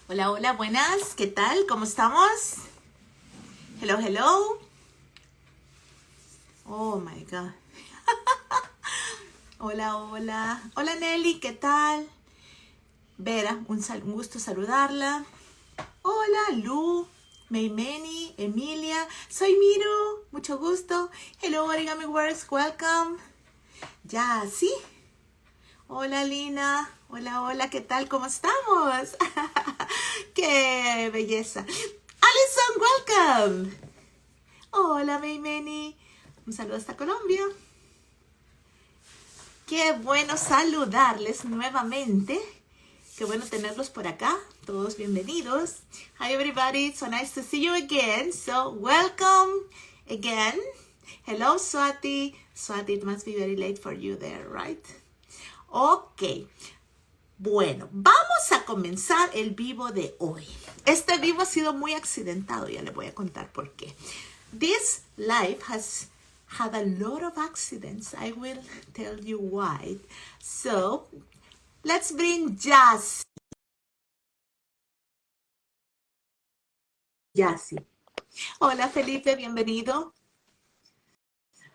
Hola, hola, buenas, ¿qué tal? ¿Cómo estamos? Hello, hello. Oh my God. Hola, hola. Hola Nelly, ¿qué tal? Vera, un gusto saludarla. Hola, Lu, Meimeni, Emilia. Soy Miru, mucho gusto. Hello, Origami Works, welcome. Ya, ¿sí? Hola, Lina. Hola, hola, ¿qué tal? ¿Cómo estamos? ¡Qué belleza! Alison, welcome. Hola, Meimeni. Un saludo hasta Colombia. Qué bueno saludarles nuevamente. Qué bueno tenerlos por acá. Todos bienvenidos. Hi, everybody. So nice to see you again. So welcome again. Hello, Swati. Swati, it must be very late for you there, right? Ok. Bueno, vamos a comenzar el vivo de hoy. Este vivo ha sido muy accidentado. Ya les voy a contar por qué. This live has had a lot of accidents. I will tell you why. So, let's bring Jassy. Jassy. Hola Felipe, bienvenido.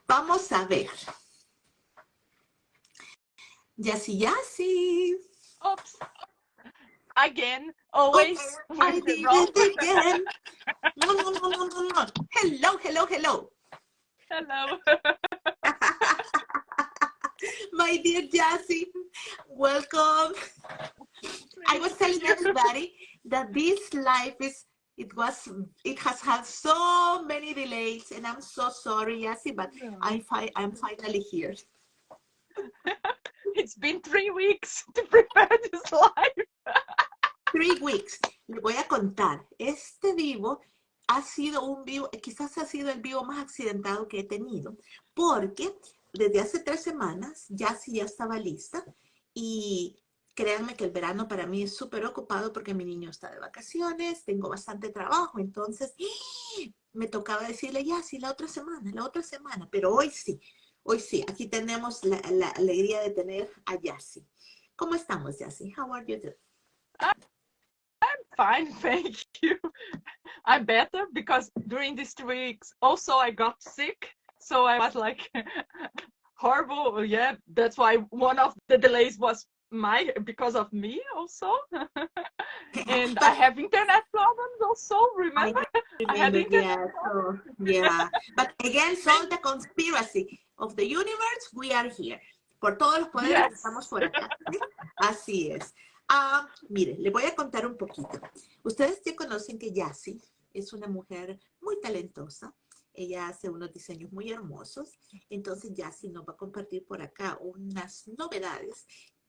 Vamos a ver. Jassy, Jassy. Oops. Again, always. Oops, I did it again. Hello, hello, hello. Hello. My dear Jassy, welcome. I was telling everybody that this live it has had so many delays, and I'm so sorry, Jassy, but No. I'm finally here. It's been 3 weeks to prepare this live. 3 weeks. Le voy a contar. Este vivo ha sido un vivo, quizás ha sido el vivo más accidentado que he tenido, porque desde hace 3 semanas ya estaba lista y créanme que el verano para mí es súper ocupado porque mi niño está de vacaciones, tengo bastante trabajo, entonces me tocaba decirle ya, sí, la otra semana, pero hoy sí, aquí tenemos la alegría de tener a Jassy. ¿Cómo estamos, Jassy? How are you doing? I'm fine, thank you. I'm better because during these 3 weeks also I got sick. So I was like horrible. Yeah, that's why one of the delays was because of me also. And I have internet problems also, remember? I had Remember, internet yeah, problems. yeah. But against all the conspiracy of the universe, we are here. Por todos los poderes Yes. estamos por acá. ¿Sí? Así es. Mire, le voy a contar un poquito. Ustedes ya conocen que Jassy es una mujer muy talentosa. Ella hace unos diseños muy hermosos. Entonces Jassy nos va a compartir por acá unas novedades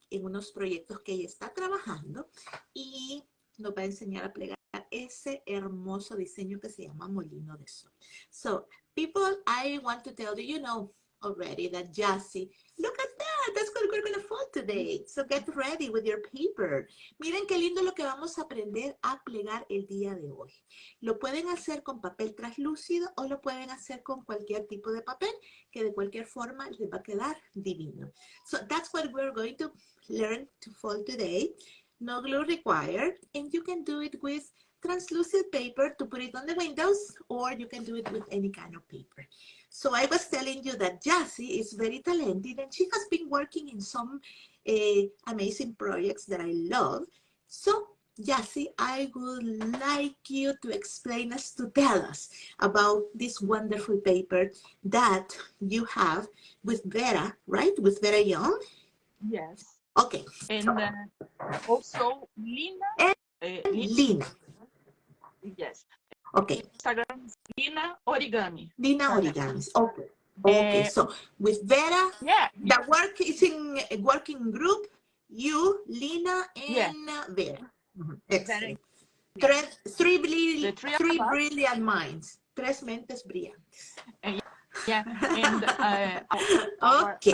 en unos proyectos que ella está trabajando y nos va a enseñar a plegar ese hermoso diseño que se llama Molino de Sol. So, people, I want to tell you, you know already that Jassy, look at that, that's what we're going to fold today. So get ready with your paper. Miren qué lindo lo que vamos a aprender a plegar el día de hoy. Lo pueden hacer con papel translúcido o lo pueden hacer con cualquier tipo de papel que de cualquier forma les va a quedar divino. So that's what we're going to learn to fold today. No glue required, and you can do it with translucent paper to put it on the windows, or you can do it with any kind of paper. So I was telling you that Jassy is very talented, and she has been working in some amazing projects that I love. So Jassy, I would like you to explain us, to tell us about this wonderful paper that you have with Vera, right? With Vera Young? Yes. Okay. And also Lina. And Lina. Lina. Yes. Okay. Instagram is Lina Origami. Lina Origamis. Okay. Okay. So with Vera, Yeah. the work is in a working group. You, Lina, Yeah. and Vera. Very. Excellent. Yeah. The three Three of us. brilliant minds. Tres mentes brillantes. Yeah. And our Okay.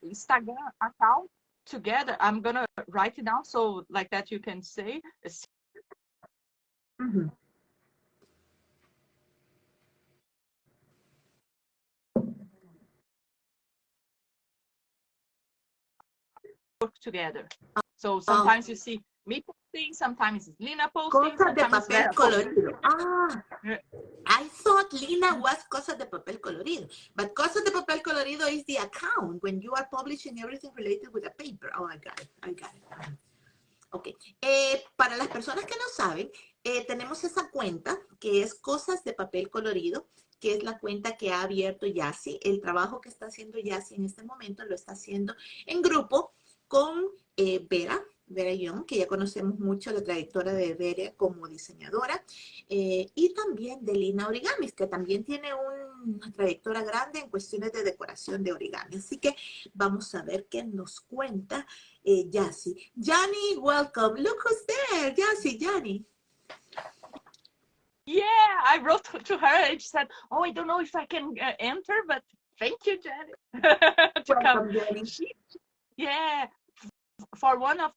Instagram account together. I'm gonna write it down so like that you can say Mhm. work together. So sometimes you see me posting, sometimes it's Lina posting, Cosas de sometimes it's papel Vera posting. colorido. Ah, Yeah. I thought Lina was Cosas de Papel Colorido, but Cosas de Papel Colorido is the account when you are publishing everything related with a paper. Oh, I got it. I got it. Ok. Para las personas que no saben, tenemos esa cuenta que es Cosas de Papel Colorido, que es la cuenta que ha abierto Yassi. El trabajo que está haciendo Yassi en este momento lo está haciendo en grupo con Vera Young, que ya conocemos mucho la trayectoria de Vera como diseñadora, y también de Lina Origamis, que también tiene una trayectoria grande en cuestiones de decoración de origami. Así que vamos a ver qué nos cuenta Yassi. Johnny, welcome. Look who's there. Yassi, Johnny. Yeah, I wrote to her and she said, oh, I don't know if I can enter, but thank you, Jenny, to Welcome, come. Johnny. Yeah, for one of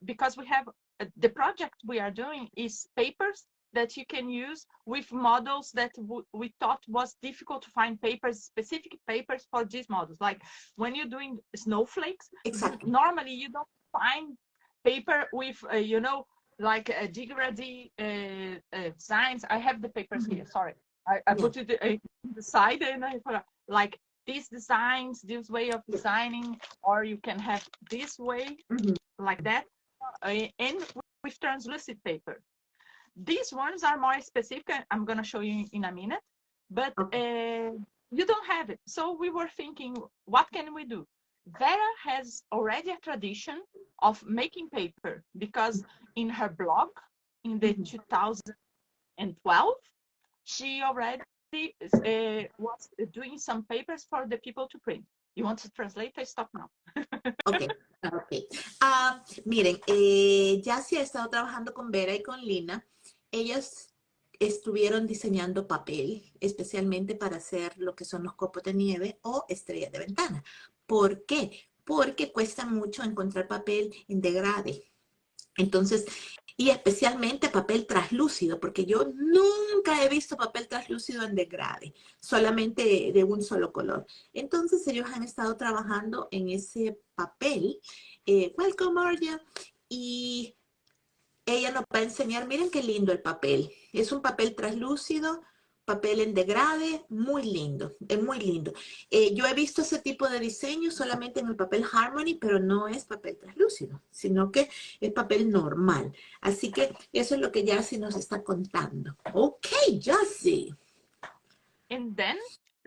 because we have the project we are doing is papers that you can use with models that we thought was difficult to find specific papers for these models. Like when you're doing snowflakes, Exactly. normally you don't find paper with, like a degradee signs. I have the papers here, sorry. I put it in the side and I put like these designs, this way of designing, or you can have this way, like that, and with translucent paper. These ones are more specific. I'm going to show you in a minute, but you don't have it. So we were thinking, what can we do? Vera has already a tradition of making paper because in her blog in the 2012, she already was doing some papers for the people to print. You want to translate? I stop now. Ok. Miren, Yassi ha estado trabajando con Vera y con Lina. Ellas estuvieron diseñando papel, especialmente para hacer lo que son los copos de nieve o estrellas de ventana. ¿Por qué? Porque cuesta mucho encontrar papel en degrade. Entonces, y especialmente papel translúcido, porque yo nunca he visto papel translúcido en degrade, solamente de un solo color. Entonces, ellos han estado trabajando en ese papel. Welcome, Arya. Y ella nos va a enseñar, miren qué lindo el papel. Es un papel translúcido, papel en degrade, muy lindo, es muy lindo. Yo he visto ese tipo de diseño solamente en el papel Harmony, pero no es papel translúcido, sino que es papel normal. Así que eso es lo que Yassi nos está contando. Ok, Yassi. And then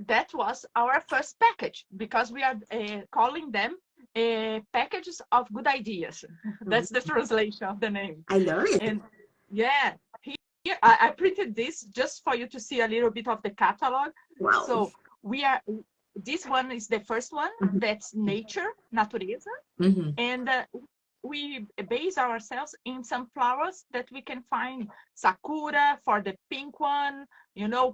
that was our first package because we are calling them packages of good ideas. That's the translation of the name. I love it. And yeah, here I printed this just for you to see a little bit of the catalog. Wow. So this one is the first one. That's nature, natureza. And we base ourselves in some flowers that we can find. Sakura for the pink one,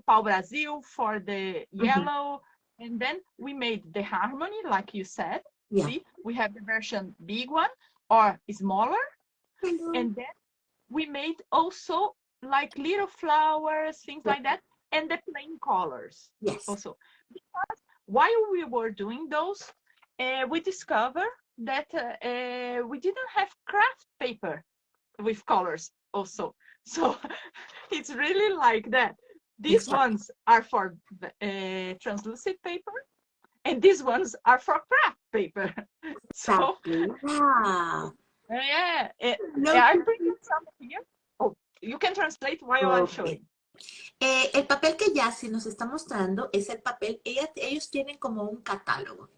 Pau Brasil for the yellow. And then we made the harmony, like you said. Yeah. See, we have the version big one or smaller. And then we made also like little flowers, things like that, and the plain colors. Yes. Also, because while we were doing those, we discovered that we didn't have craft paper with colors also. So it's really like that. These ones are for translucent paper, and these ones are for craft paper. So yeah, I printed some here. Oh, you can translate while I'm showing. El papel que Yassi nos está mostrando es el papel, ellos tienen como un catálogo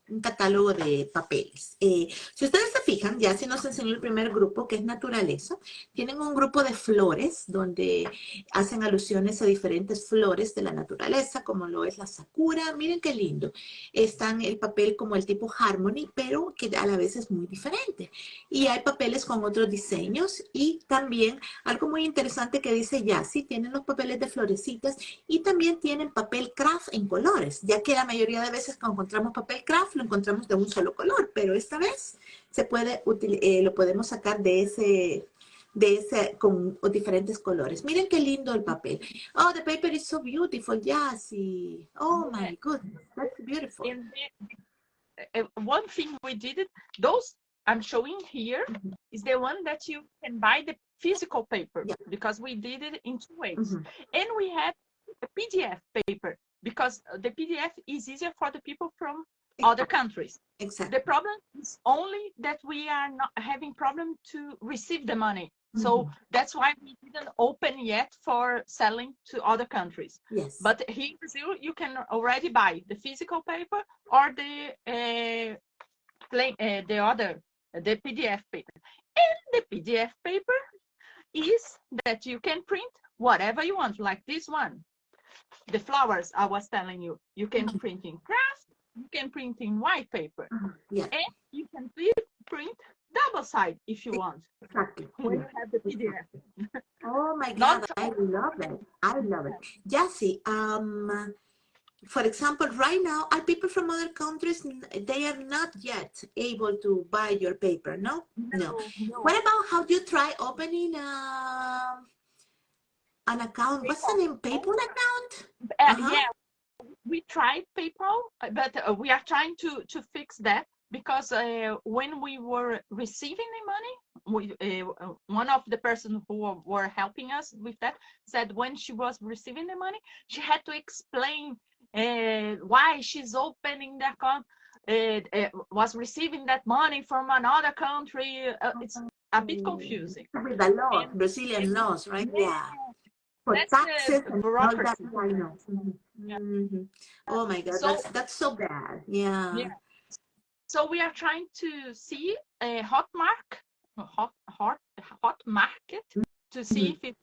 de papeles. Si ustedes se fijan, Yassi nos enseñó el primer grupo, que es naturaleza. Tienen un grupo de flores donde hacen alusiones a diferentes flores de la naturaleza, como lo es la sakura. Miren qué lindo. Están el papel como el tipo Harmony, pero que a la vez es muy diferente. Y hay papeles con otros diseños y también algo muy interesante que dice Yassi, tienen los papeles de florecitas y también tienen papel craft en colores, ya que la mayoría de veces cuando encontramos papel craft lo encontramos de un solo color, pero esta vez se puede lo podemos sacar de ese con diferentes colores. Miren qué lindo el papel. Oh, the paper is so beautiful, Yassi. Oh my goodness, that's beautiful. And one thing we did, those I'm showing here is the one that you can buy physical paper Yeah. because we did it in two ways. Mm-hmm. And we had a PDF paper because the PDF is easier for the people from other countries. Exactly. The problem is only that we are not having problem to receive the money. So that's why we didn't open yet for selling to other countries. Yes. But here in Brazil, you can already buy the physical paper or the PDF paper. And the PDF paper is that you can print whatever you want, like this one. The flowers I was telling you, you can print in craft, you can print in white paper, Yeah. and you can print double side if you want. Exactly. When you have the PDF. Oh my God, I love it. I love it. Jassy, for example, right now, are people from other countries, they are not yet able to buy your paper, no? No. What about how you try opening an account? What's the name? PayPal account? Yeah, we tried PayPal, but we are trying to fix that because when we were receiving the money, one of the persons who were helping us with that said when she was receiving the money, she had to explain why she's opening the account, was receiving that money from another country. It's a bit confusing. With the law, Brazilian laws, right? Yeah. For That's taxes and all that, bureaucracy. I know. Oh my God, So, that's so bad. Yeah. So we are trying to see a hot market to see if it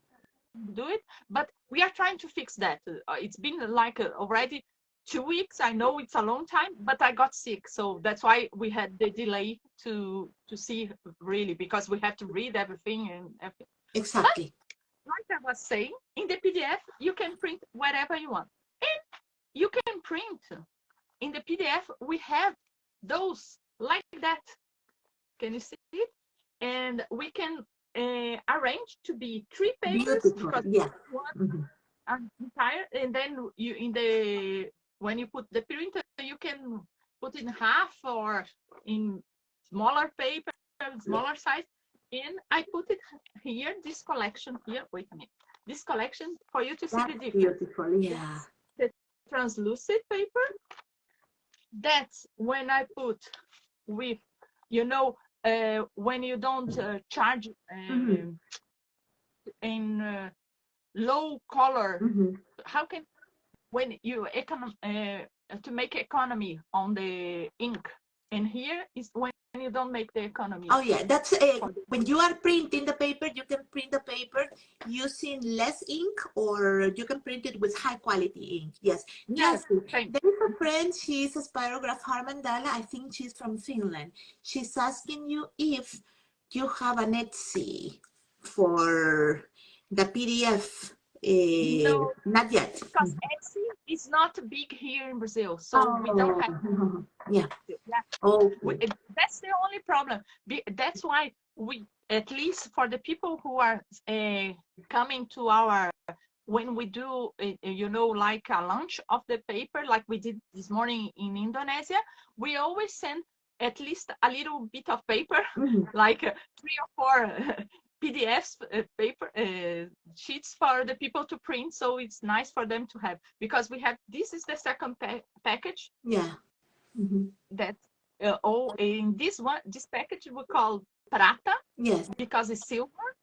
do it, but we are trying to fix that. It's been like already 2 weeks. I know it's a long time, but I got sick, so that's why we had the delay to see really, because we have to read everything and everything. Exactly. But, like I was saying, in the PDF you can print whatever you want, and you can print in the PDF. We have those like that. Can you see it? And we can arrange to be 3 papers. Beautiful. Because Yeah. one entire, and then you when you put the printer, you can put in half or in smaller paper, smaller size. And I put it here, this collection here. Wait a minute. This collection for you to see the difference. Beautiful. Yeah. The translucent paper. That's when I put with, when you don't charge in low color. How can, when you to make economy on the ink, and here is when you don't make the economy. Oh yeah, that's when you are printing the paper, you can print the paper using less ink, or you can print it with high quality ink. Yes. Yes. There is a friend, she's a Spirograph Harmandala. I think she's from Finland. She's asking you if you have an Etsy for the PDF. No, not yet. Because Etsy is not big here in Brazil, so we don't have. Yeah. Oh. That's the only problem. That's why we, at least for the people who are coming to our, when we do, like a launch of the paper, like we did this morning in Indonesia, we always send at least a little bit of paper, like 3 or 4 PDFs, paper sheets for the people to print, so it's nice for them to have, because we have, this is the second package. Yeah. That all in this package we call prata. Yes. Because it's silver.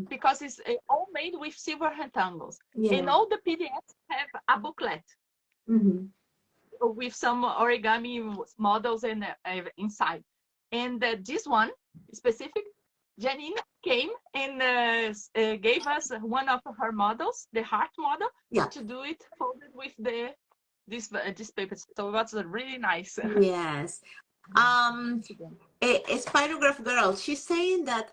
Because it's all made with silver rectangles. Yeah. And all the PDFs have a booklet. With some origami models and inside. And this one specific, Janine came and gave us one of her models, the heart model, to do it folded with this paper. So that's really nice. Yes. A Spirograph girl, she's saying that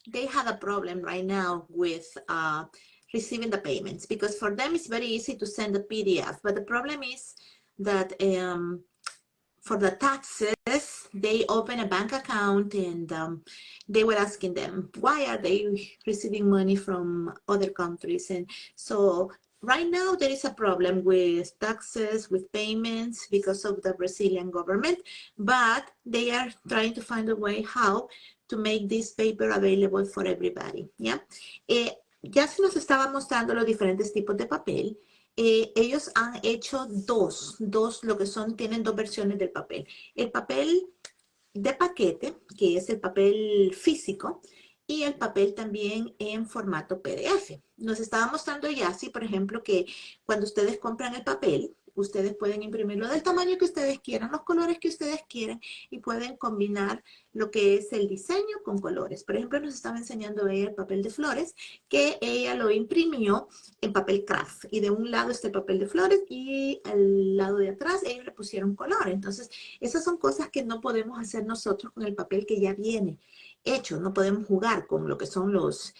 they had a problem right now with receiving the payments, because for them it's very easy to send a PDF, but the problem is that for the taxes, they open a bank account, and they were asking them, why are they receiving money from other countries? And so right now there is a problem with taxes, with payments, because of the Brazilian government, but they are trying to find a way how to make this paper available for everybody. ¿Ya? Ya se nos estaba mostrando los diferentes tipos de papel. Ellos han hecho dos, lo que son, tienen dos versiones del papel. El papel de paquete, que es el papel físico, y el papel también en formato PDF. Nos estaba mostrando Yassi, por ejemplo, que cuando ustedes compran el papel, ustedes pueden imprimirlo del tamaño que ustedes quieran, los colores que ustedes quieran, y pueden combinar lo que es el diseño con colores. Por ejemplo, nos estaba enseñando ella el papel de flores, que ella lo imprimió en papel craft. Y de un lado está el papel de flores y al lado de atrás ellos le pusieron color. Entonces, esas son cosas que no podemos hacer nosotros con el papel que ya viene hecho. No podemos jugar con lo que son los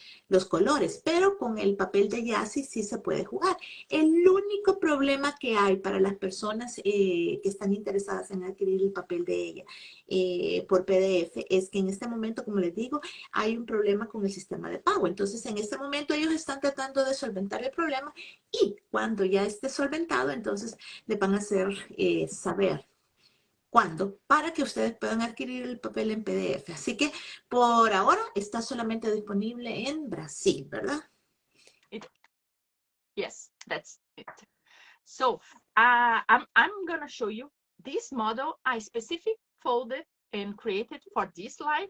colores, pero con el papel de Yassi sí se puede jugar. El único problema que hay para las personas que están interesadas en adquirir el papel de ella por PDF es que en este momento, como les digo, hay un problema con el sistema de pago. Entonces, en este momento ellos están tratando de solventar el problema y cuando ya esté solventado, entonces le van a hacer saber cuándo, para que ustedes puedan adquirir el papel en PDF. Así que por ahora está solamente disponible en Brasil, ¿verdad? Yes, that's it. So I'm gonna show you this model I specifically folded and created for this slide.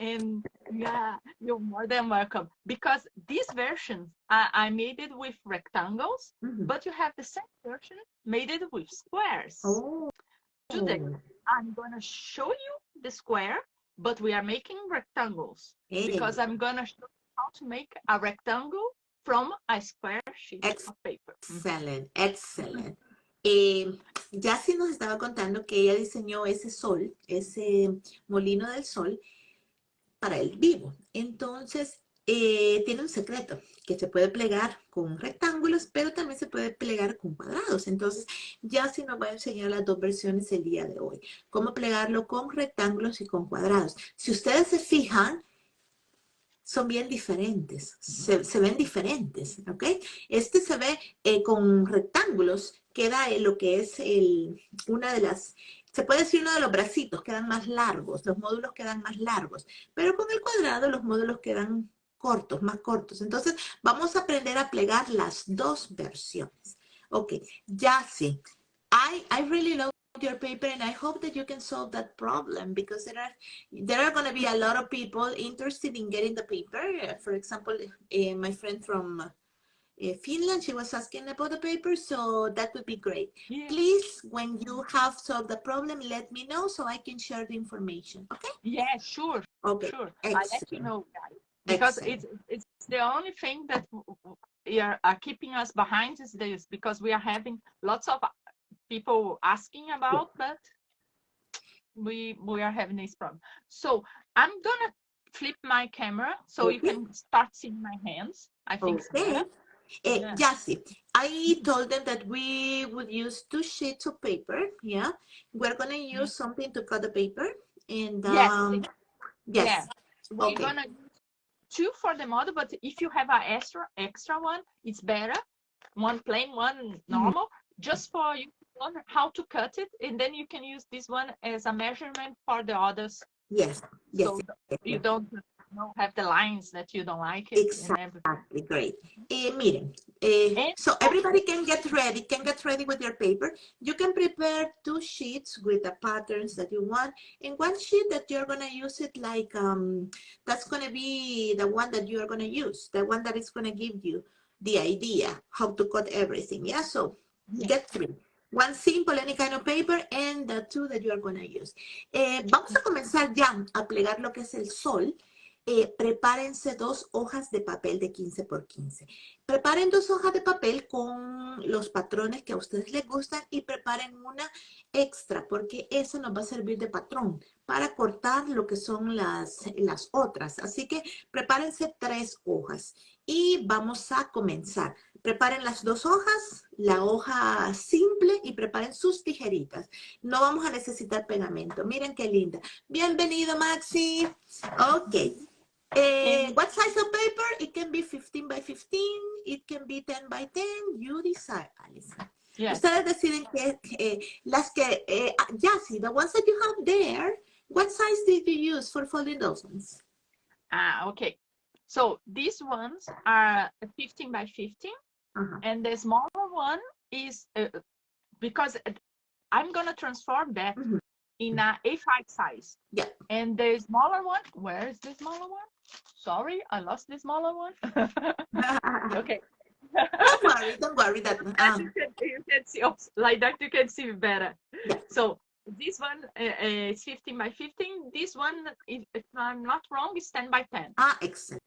And yeah, you're more than welcome, because this version I made it with rectangles, but you have the same version made it with squares. Oh. Today I'm gonna show you the square, but we are making rectangles because I'm gonna show you how to make a rectangle from a square sheet of paper. Excelente, excelente. Yassi nos estaba contando que ella diseñó ese sol, ese molino del sol, para el vivo. Entonces, tiene un secreto, que se puede plegar con rectángulos, pero también se puede plegar con cuadrados. Entonces, Yassi nos va a enseñar las dos versiones el día de hoy. Cómo plegarlo con rectángulos y con cuadrados. Si ustedes se fijan, son bien diferentes, se ven diferentes, ¿ok? Este se ve con rectángulos, queda lo que es una de las, se puede decir uno de los bracitos, quedan más largos, los módulos quedan más largos, pero con el cuadrado los módulos quedan cortos, más cortos. Entonces, vamos a aprender a plegar las dos versiones. Ok, Yassi, I really love your paper and I hope that you can solve that problem, because there are going to be a lot of people interested in getting the paper. For example, my friend from Finland, she was asking about the paper, so that would be great. Yeah. Please, when you have solved the problem, let me know so I can share the information. Okay? Yeah, sure. Okay. Sure. Excellent. I'll let you know, guys. Because it's the only thing that are keeping us behind is this, because we are having lots of people asking about, but we are having this problem. So I'm gonna flip my camera so you can start seeing my hands. I think so. Yassi, I told them that we would use 2 sheets of paper. Yeah, we're gonna use something to cut the paper, and yes. We're gonna use 2 for the model, but if you have an extra one, it's better. One plain, one normal, just for you to learn how to cut it, and then you can use this one as a measurement for the others. Yes. So you don't have the lines that you don't like it. Exactly, great. Miren, so everybody can get ready with your paper. You can prepare 2 sheets with the patterns that you want, and 1 sheet that you're gonna use it like, that's gonna be the one that you're gonna use, the one that is gonna give you the idea how to cut everything. Yeah, so get 3. 1 simple, any kind of paper, and the 2 that you are going to use. Vamos a comenzar ya a plegar lo que es el sol. Prepárense 2 hojas de papel de 15 por 15. Preparen 2 hojas de papel con los patrones que a ustedes les gustan y preparen una extra, porque eso nos va a servir de patrón para cortar lo que son las otras. Así que prepárense 3 hojas y vamos a comenzar. Preparen las 2 hojas, la hoja simple, y preparen sus tijeritas. No vamos a necesitar pegamento. Miren qué linda. Bienvenido, Maxi. Ok. What size of paper? It can be 15 by 15. It can be 10 by 10. You decide, Alison. Yes. Ustedes deciden que las que, Yassi, the ones that you have there, What size did you use for folding those ones? Okay. So these ones are 15 by 15, and the smaller one is because I'm gonna transform that in a A5 size. Yeah. And the smaller one, where is the smaller one? Sorry, I lost the smaller one. Okay. Don't worry. That you can see, like that you can see better. Yeah. So this one is 15 by 15. This one, if I'm not wrong, is 10 by 10. Excelente.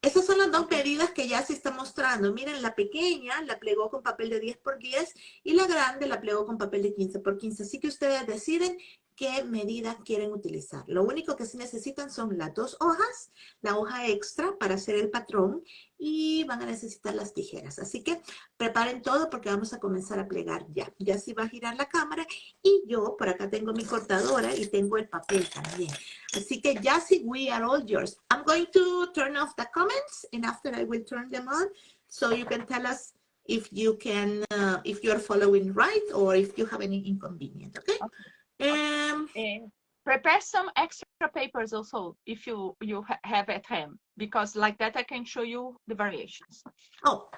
Esas son las dos medidas que ya se está mostrando. Miren, la pequeña la plegó con papel de 10 por 10 y la grande la plegó con papel de 15 por 15. Así que ustedes deciden qué medida quieren utilizar. Lo único que sí necesitan son las dos hojas, la hoja extra para hacer el patrón y van a necesitar las tijeras. Así que preparen todo porque vamos a comenzar a plegar ya. Ya sí va a girar la cámara y yo por acá tengo mi cortadora y tengo el papel también. Así que Jassy, we are all yours. I'm going to turn off the comments and after I will turn them on so you can tell us if you can, if you're following right or if you have any inconvenience, okay? Prepare some extra papers also if you have at hand, because like that I can show you the variations. Oh,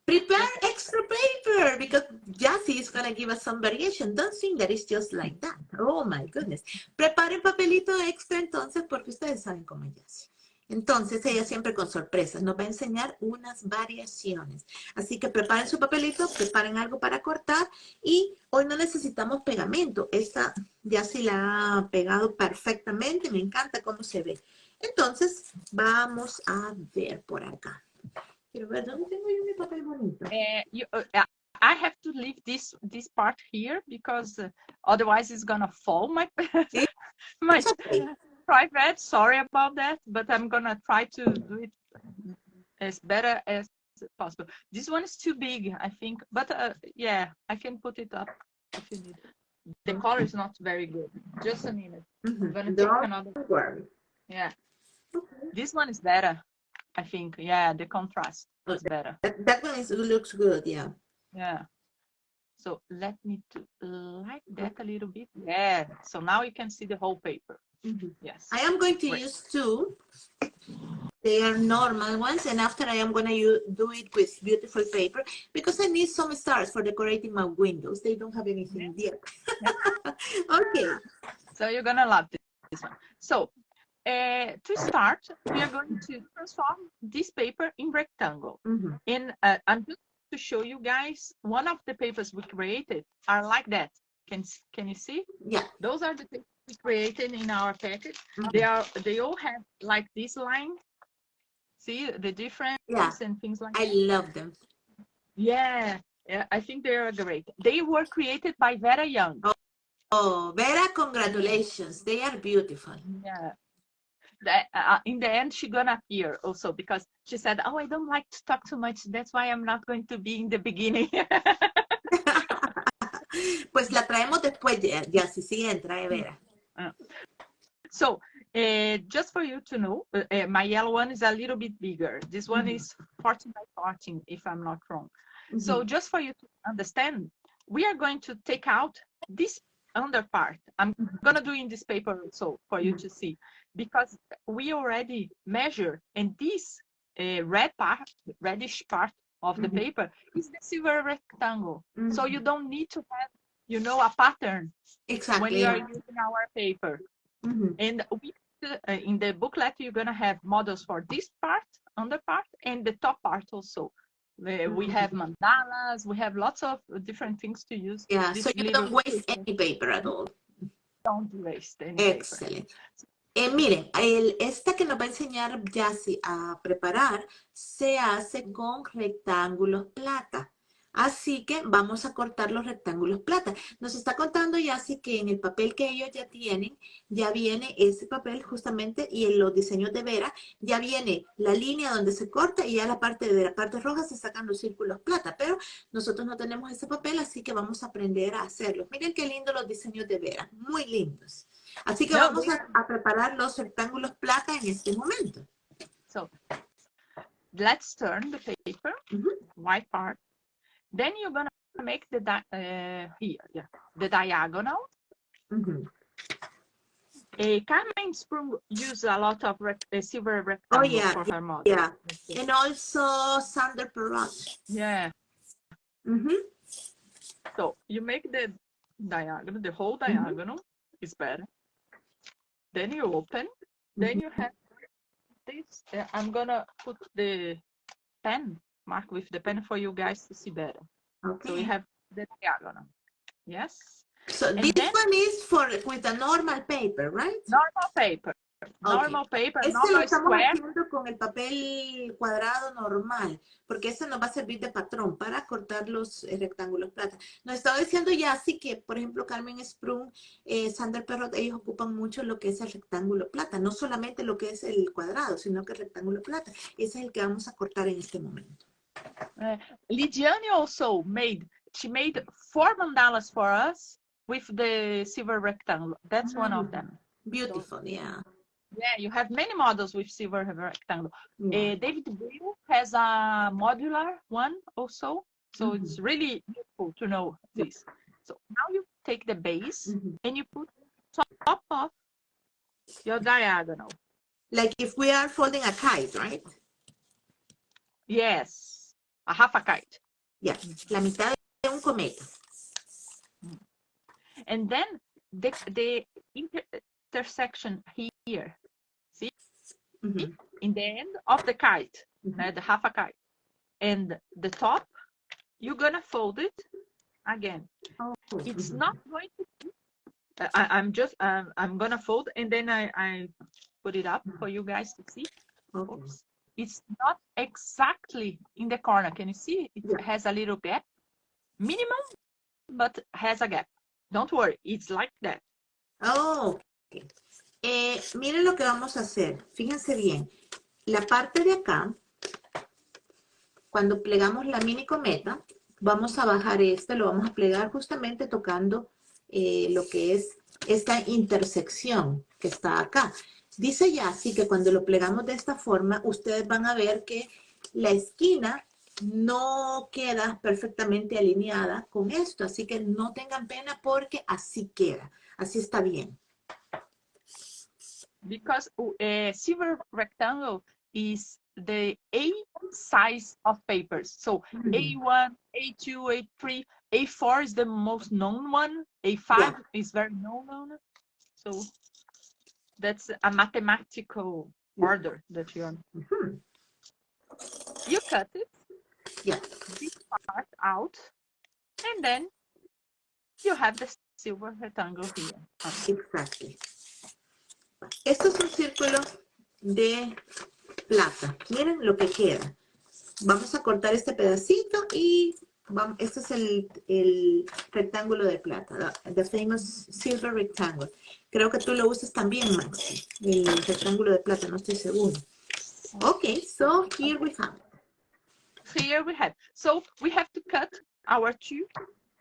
prepare extra paper because Jassy is going to give us some variation. Don't think that it's just like that. Oh my goodness. Preparen papelito extra entonces porque ustedes saben cómo es Jassy. Entonces, ella siempre con sorpresas nos va a enseñar unas variaciones. Así que preparen su papelito, preparen algo para cortar y hoy no necesitamos pegamento. Esta ya sí la ha pegado perfectamente, me encanta cómo se ve. Entonces, vamos a ver por acá. Quiero ver, ¿dónde tengo yo mi papel bonito? I have to leave this part here because otherwise it's gonna fall my private. Sorry about that, but I'm gonna try to do it as better as possible. This one is too big, I think, but yeah, I can put it up if you need. The color is not very good. Just a minute. I'm gonna take another. Yeah, this one is better, I think. Yeah, the contrast is better. That one looks good, yeah. Yeah. So let me do like that a little bit. Yeah. So now you can see the whole paper. Yes. I am going to use two. They are normal ones, and after I am going to do it with beautiful paper because I need some stars for decorating my windows. They don't have anything there. Okay. So you're going to love this one. So to start, we are going to transform this paper in rectangle. And I'm just to show you guys, one of the papers we created are like that. Can you see? Yeah. Those are the papers we created in our package. They all have like this line. See the difference and things like that. I love them. Yeah, I think they are great. They were created by Vera Young. Oh, Vera, congratulations. They are beautiful. Yeah. In the end, she's gonna appear also because she said, "Oh, I don't like to talk too much. That's why I'm not going to be in the beginning." Pues la traemos después, ya sí entra, Vera. So, just for you to know, my yellow one is a little bit bigger. This one is 14 by 14, if I'm not wrong. So, just for you to understand, we are going to take out this under part. I'm gonna do in this paper also for you to see, because we already measure, and this reddish part of the paper is the silver rectangle. So you don't need to have, you know, a pattern when you are using our paper. And we, in the booklet, you're gonna have models for this part, under part, and the top part also. We have mandalas, we have lots of different things to use. Yeah, so you don't waste any paper at all. Don't waste any Excellent. paper. Miren, esta que nos va a enseñar Jassy a preparar se hace con rectángulos plata. Así que vamos a cortar los rectángulos plata. Nos está contando Jassy que en el papel que ellos ya tienen, ya viene ese papel justamente, y en los diseños de Vera, ya viene la línea donde se corta y ya la parte de la parte roja se sacan los círculos plata. Pero nosotros no tenemos ese papel, así que vamos a aprender a hacerlos. Miren qué lindos los diseños de Vera, muy lindos. Así que vamos a preparar los rectángulos plata en este momento. So, let's turn the paper, white part. Then you're gonna make the the diagonal. Carmen Sprung used a lot of silver Oh, rectangle yeah, for her model. yeah. And also Sander Perot. Yeah. Mm-hmm. So you make the diagonal, the whole diagonal is better. Then you open. Then you have this. I'm gonna put the pen, mark with the pen for you guys to see better. Okay. So we have the diagonal. Yes. So And this then, one is for with a normal paper, right? normal paper. Okay. Normal paper, Este lo normal estamos square. haciendo con el papel cuadrado normal, porque ese nos va a servir de patrón para cortar los rectángulos plata. Nos estaba diciendo ya así que, por ejemplo, Carmen Sprung, Sander Perrot, ellos ocupan mucho lo que es el rectángulo plata, no solamente lo que es el cuadrado, sino que el rectángulo plata. Ese es el que vamos a cortar en este momento. Lidiane also made 4 mandalas for us with the silver rectangle. That's one of them. Beautiful, yeah. Yeah, you have many models with silver rectangle. Yeah. David Brill has a modular one also. So it's really useful to know this. So now you take the base and you put top of your diagonal. Like if we are folding a kite, right? Yes, a half a kite. Yeah, la mitad de un cometa. And then the intersection here, see? In the end of the kite, the half a kite. And the top, you're gonna fold it again. Oh. It's not going to, I'm gonna fold and then I put it up for you guys to see. Okay. Oops. It's not exactly in the corner. Can you see? It has a little gap. Minimum, but has a gap. Don't worry, it's like that. Oh, okay. Miren lo que vamos a hacer. Fíjense bien. La parte de acá, cuando plegamos la mini cometa, vamos a bajar lo vamos a plegar justamente tocando lo que es esta intersección que está acá. Dice Yassi que cuando lo plegamos de esta forma, ustedes van a ver que la esquina no queda perfectamente alineada con esto, así que no tengan pena porque así queda, así está bien. Because silver rectangle is the A size of papers. So A1, A2, A3, A4 is the most known one. A5 is very known. So that's a mathematical order that you're on. You cut it. This part out. And then you have the silver rectangle here. Exactly. Esto es un círculo de plata. Miren lo que queda. Vamos a cortar este pedacito y este es el rectángulo de plata. The famous silver rectangle. Creo que tú lo usas también, Maxi. El rectángulo de plata, no estoy seguro. Okay, so here we have. Here we have. So we have to cut our 2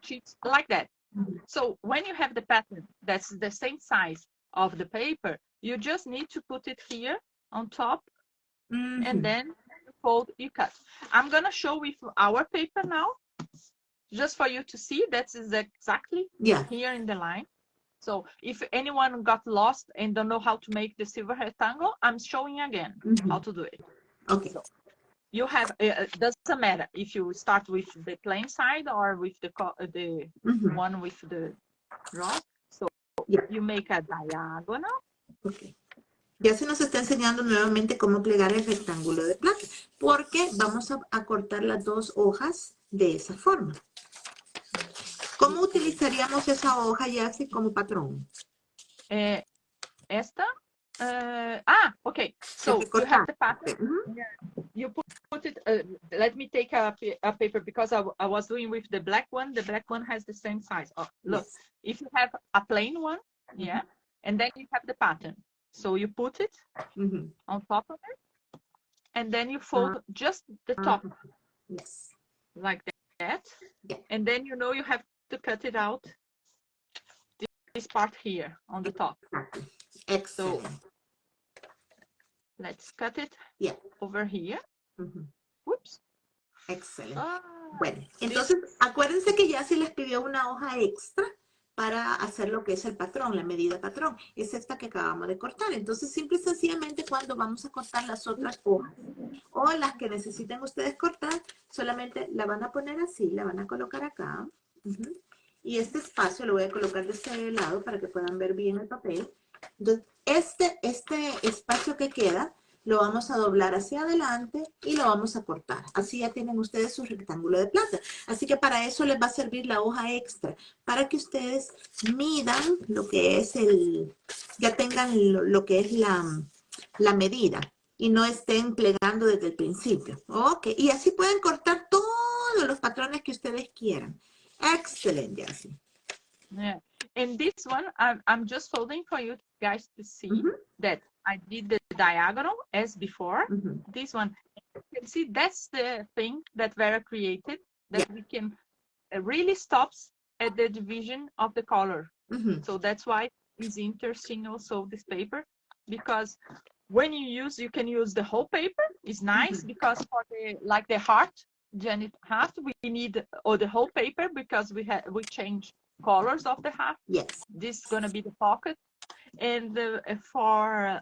sheets like that. So when you have the pattern that's the same size of the paper, you just need to put it here on top and then you fold, you cut. I'm gonna show with our paper now, just for you to see that is exactly here in the line. So if anyone got lost and don't know how to make the silver rectangle, I'm showing again how to do it. Okay. So you have, doesn't matter if you start with the plain side or with the one with the rod. So you make a diagonal. Okay. Ya se nos está enseñando nuevamente cómo plegar el rectángulo de plata, porque vamos a cortar las 2 hojas de esa forma. ¿Cómo utilizaríamos esa hoja, Yassi, como patrón? Esta? Okay. So you have the pattern. You put it, let me take a paper because I was doing with the black one. The black one has the same size. Oh, look, if you have a plain one, and then you have the pattern. So you put it on top of it, and then you fold just the top, like that. And then you know you have to cut it out, this part here on the top. Excellent. So let's cut it over here. Whoops. Excelente. Bueno, entonces acuérdense que Yassi les pidió una hoja extra para hacer lo que es el patrón, la medida patrón. Es esta que acabamos de cortar. Entonces, simple y sencillamente cuando vamos a cortar las otras hojas o las que necesiten ustedes cortar, solamente la van a poner así, la van a colocar acá. Y este espacio lo voy a colocar de este lado para que puedan ver bien el papel. Entonces, este espacio que queda, lo vamos a doblar hacia adelante y lo vamos a cortar. Así ya tienen ustedes su rectángulo de plata. Así que para eso les va a servir la hoja extra, para que ustedes midan lo que es ya tengan lo que es la medida y no estén plegando desde el principio. Ok, y así pueden cortar todos los patrones que ustedes quieran. Excelente, Jassy. Yeah. And this one, I'm just folding for you guys to see that I did the diagonal as before. This one, you can see that's the thing that Vera created, that we can really stops at the division of the color. So that's why it's interesting also this paper, because when you can use the whole paper. It's nice because for the heart, Janet heart, we need the whole paper because we change colors of the heart. Yes. This is gonna be the pocket, and for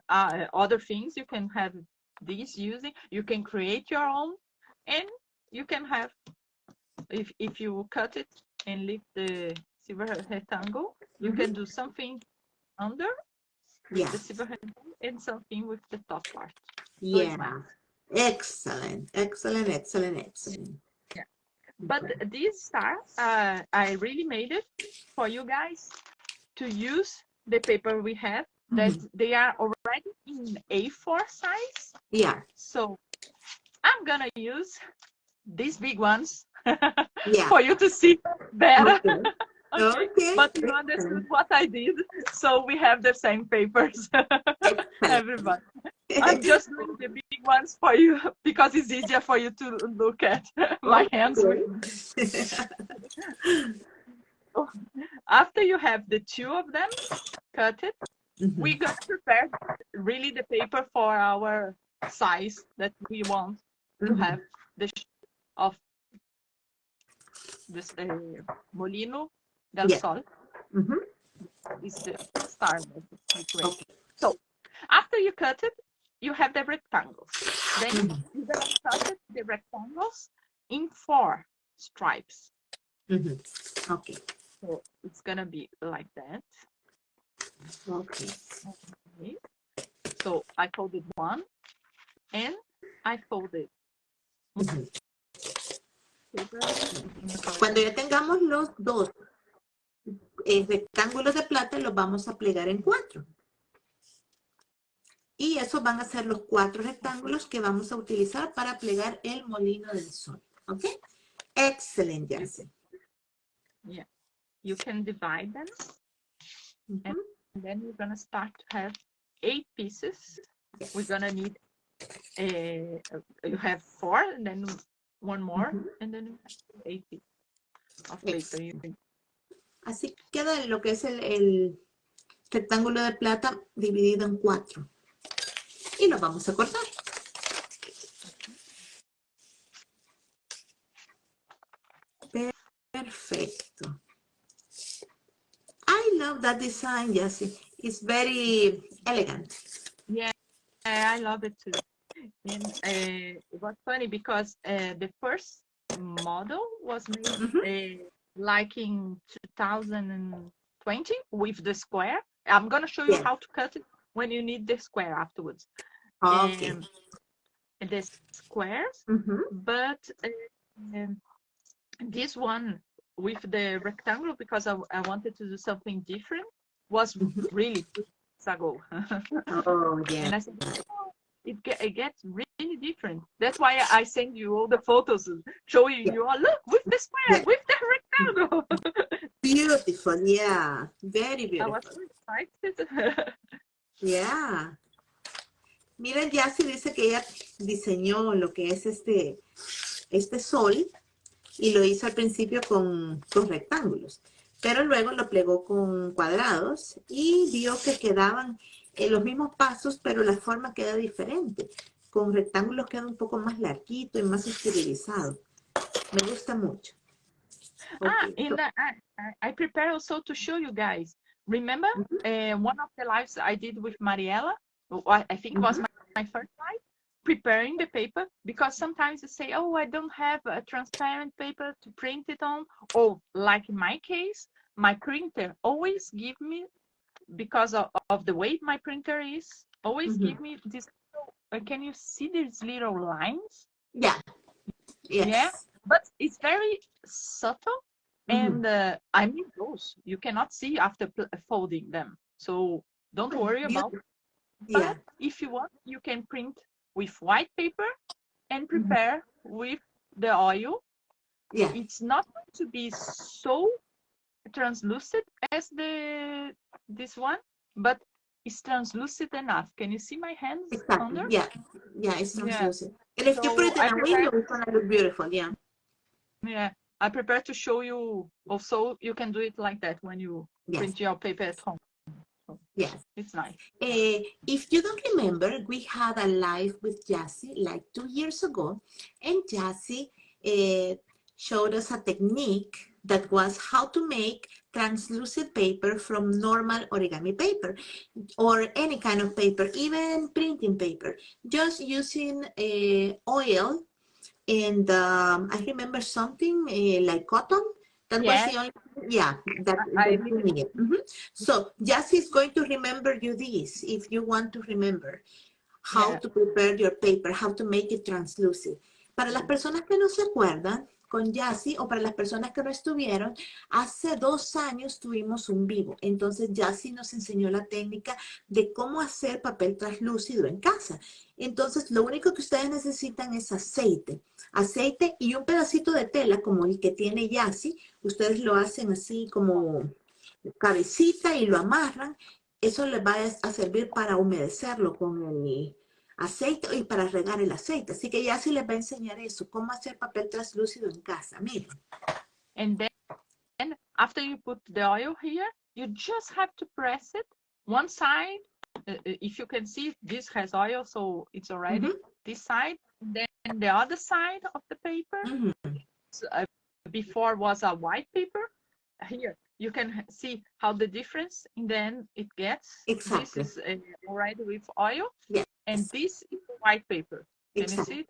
other things you can have this using. You can create your own, and you can have if you cut it and leave the silver rectangle, you can do something under the silver rectangle and something with the top part. So Yeah. nice. Excellent, excellent, excellent, excellent. Yeah. But this star, I really made it for you guys to use the paper we have, that they are already in A4 size. Yeah. So I'm gonna use these big ones Yeah. for you to see better. Okay. Okay. But you understood what I did, so we have the same papers. Everybody. I'm just doing the big ones for you because it's easier for you to look at my hands. After you have the two of them cut it, we're going to prepare really the paper for our size that we want to have the shape of this Molino del Sol. Is the star. Okay. So after you cut it, you have the rectangles. Then you're going to cut it, the rectangles in 4 stripes. Okay. So it's going to be like that. Okay. So I folded 1 and I folded. Cuando ya tengamos los dos rectángulos de plata, los vamos a plegar en 4. Y esos van a ser los 4 rectángulos que vamos a utilizar para plegar el molino del sol. ¿Ok? Excelente, Jassy. Yeah. You can divide them. And then we're going to start to have 8 pieces. Yes. We're going to need, you have 4 and then 1 more. And then 8 pieces of paper. Así queda lo que es el rectángulo de plata dividido en 4. Y lo vamos a cortar. Perfecto. I love that design, Jassy. It's very elegant. Yeah, I love it too. And it was funny because the first model was made like in 2020 with the square. I'm going to show you how to cut it when you need the square afterwards. Okay. The squares, but this one with the rectangle, because I wanted to do something different, was really 2 years ago. Oh, yeah. And I said, oh, it gets really different. That's why I send you all the photos showing you all, look, with the square, with the rectangle. Beautiful, yeah. Very beautiful. I was so excited. Yeah. Miren, Jassy dice que ella diseñó lo que es este sol y lo hizo al principio con rectángulos, pero luego lo plegó con cuadrados y vio que quedaban los mismos pasos, pero la forma queda diferente. Con rectángulos queda un poco más larguito y más estilizado. Me gusta mucho. Okay. In the I prepare also to show you guys. Remember one of the lives I did with Mariela? I think it was my first live, preparing the paper, because sometimes you say, oh, I don't have a transparent paper to print it on. Or like in my case, my printer always give me, because of the weight my printer is, always give me this. Can you see these little lines? Yeah. Yeah, Yes. but it's very subtle, and I mean those you cannot see after folding them. So don't worry about. Yeah. But if you want, you can print with white paper and prepare with the oil. Yeah. It's not going to be so translucent as this one, but it's translucent enough. Can you see my hands Exactly. under? Yeah. Yeah, it's Yeah. translucent. And if you put So it in I a prepare. window, it's gonna look beautiful. Yeah. Yeah, I prepare to show you. Also, you can do it like that when you Yes. print your paper at home. So Yes. it's nice. If you don't remember, we had a live with Jassy like 2 years ago, and Jassy showed us a technique that was how to make translucent paper from normal origami paper or any kind of paper, even printing paper, just using oil. And I remember something like cotton. That was Yeah, the only, yeah, I that you needed. So Jassy is going to remember you this if you want to remember how yeah. to prepare your paper, how to make it translucent. Para las personas que no se acuerdan, con Jassy, o para las personas que no estuvieron, hace 2 años tuvimos un vivo. Entonces Jassy nos enseñó la técnica de cómo hacer papel translúcido en casa. Entonces lo único que ustedes necesitan es aceite y un pedacito de tela como el que tiene Jassy. Ustedes lo hacen así como cabecita y lo amarran. Eso les va a servir para humedecerlo con el aceite y para regar el aceite. Así que ya sí les va a enseñar eso, cómo hacer papel translúcido en casa. Miren. And then after you put the oil here, you just have to press it one side. If you can see, this has oil, so it's already this side. Then the other side of the paper. So, before was a white paper. Here you can see how the difference in the end it gets. Exactly. This is already with oil, Yes. and this is white paper. Can Exactly. you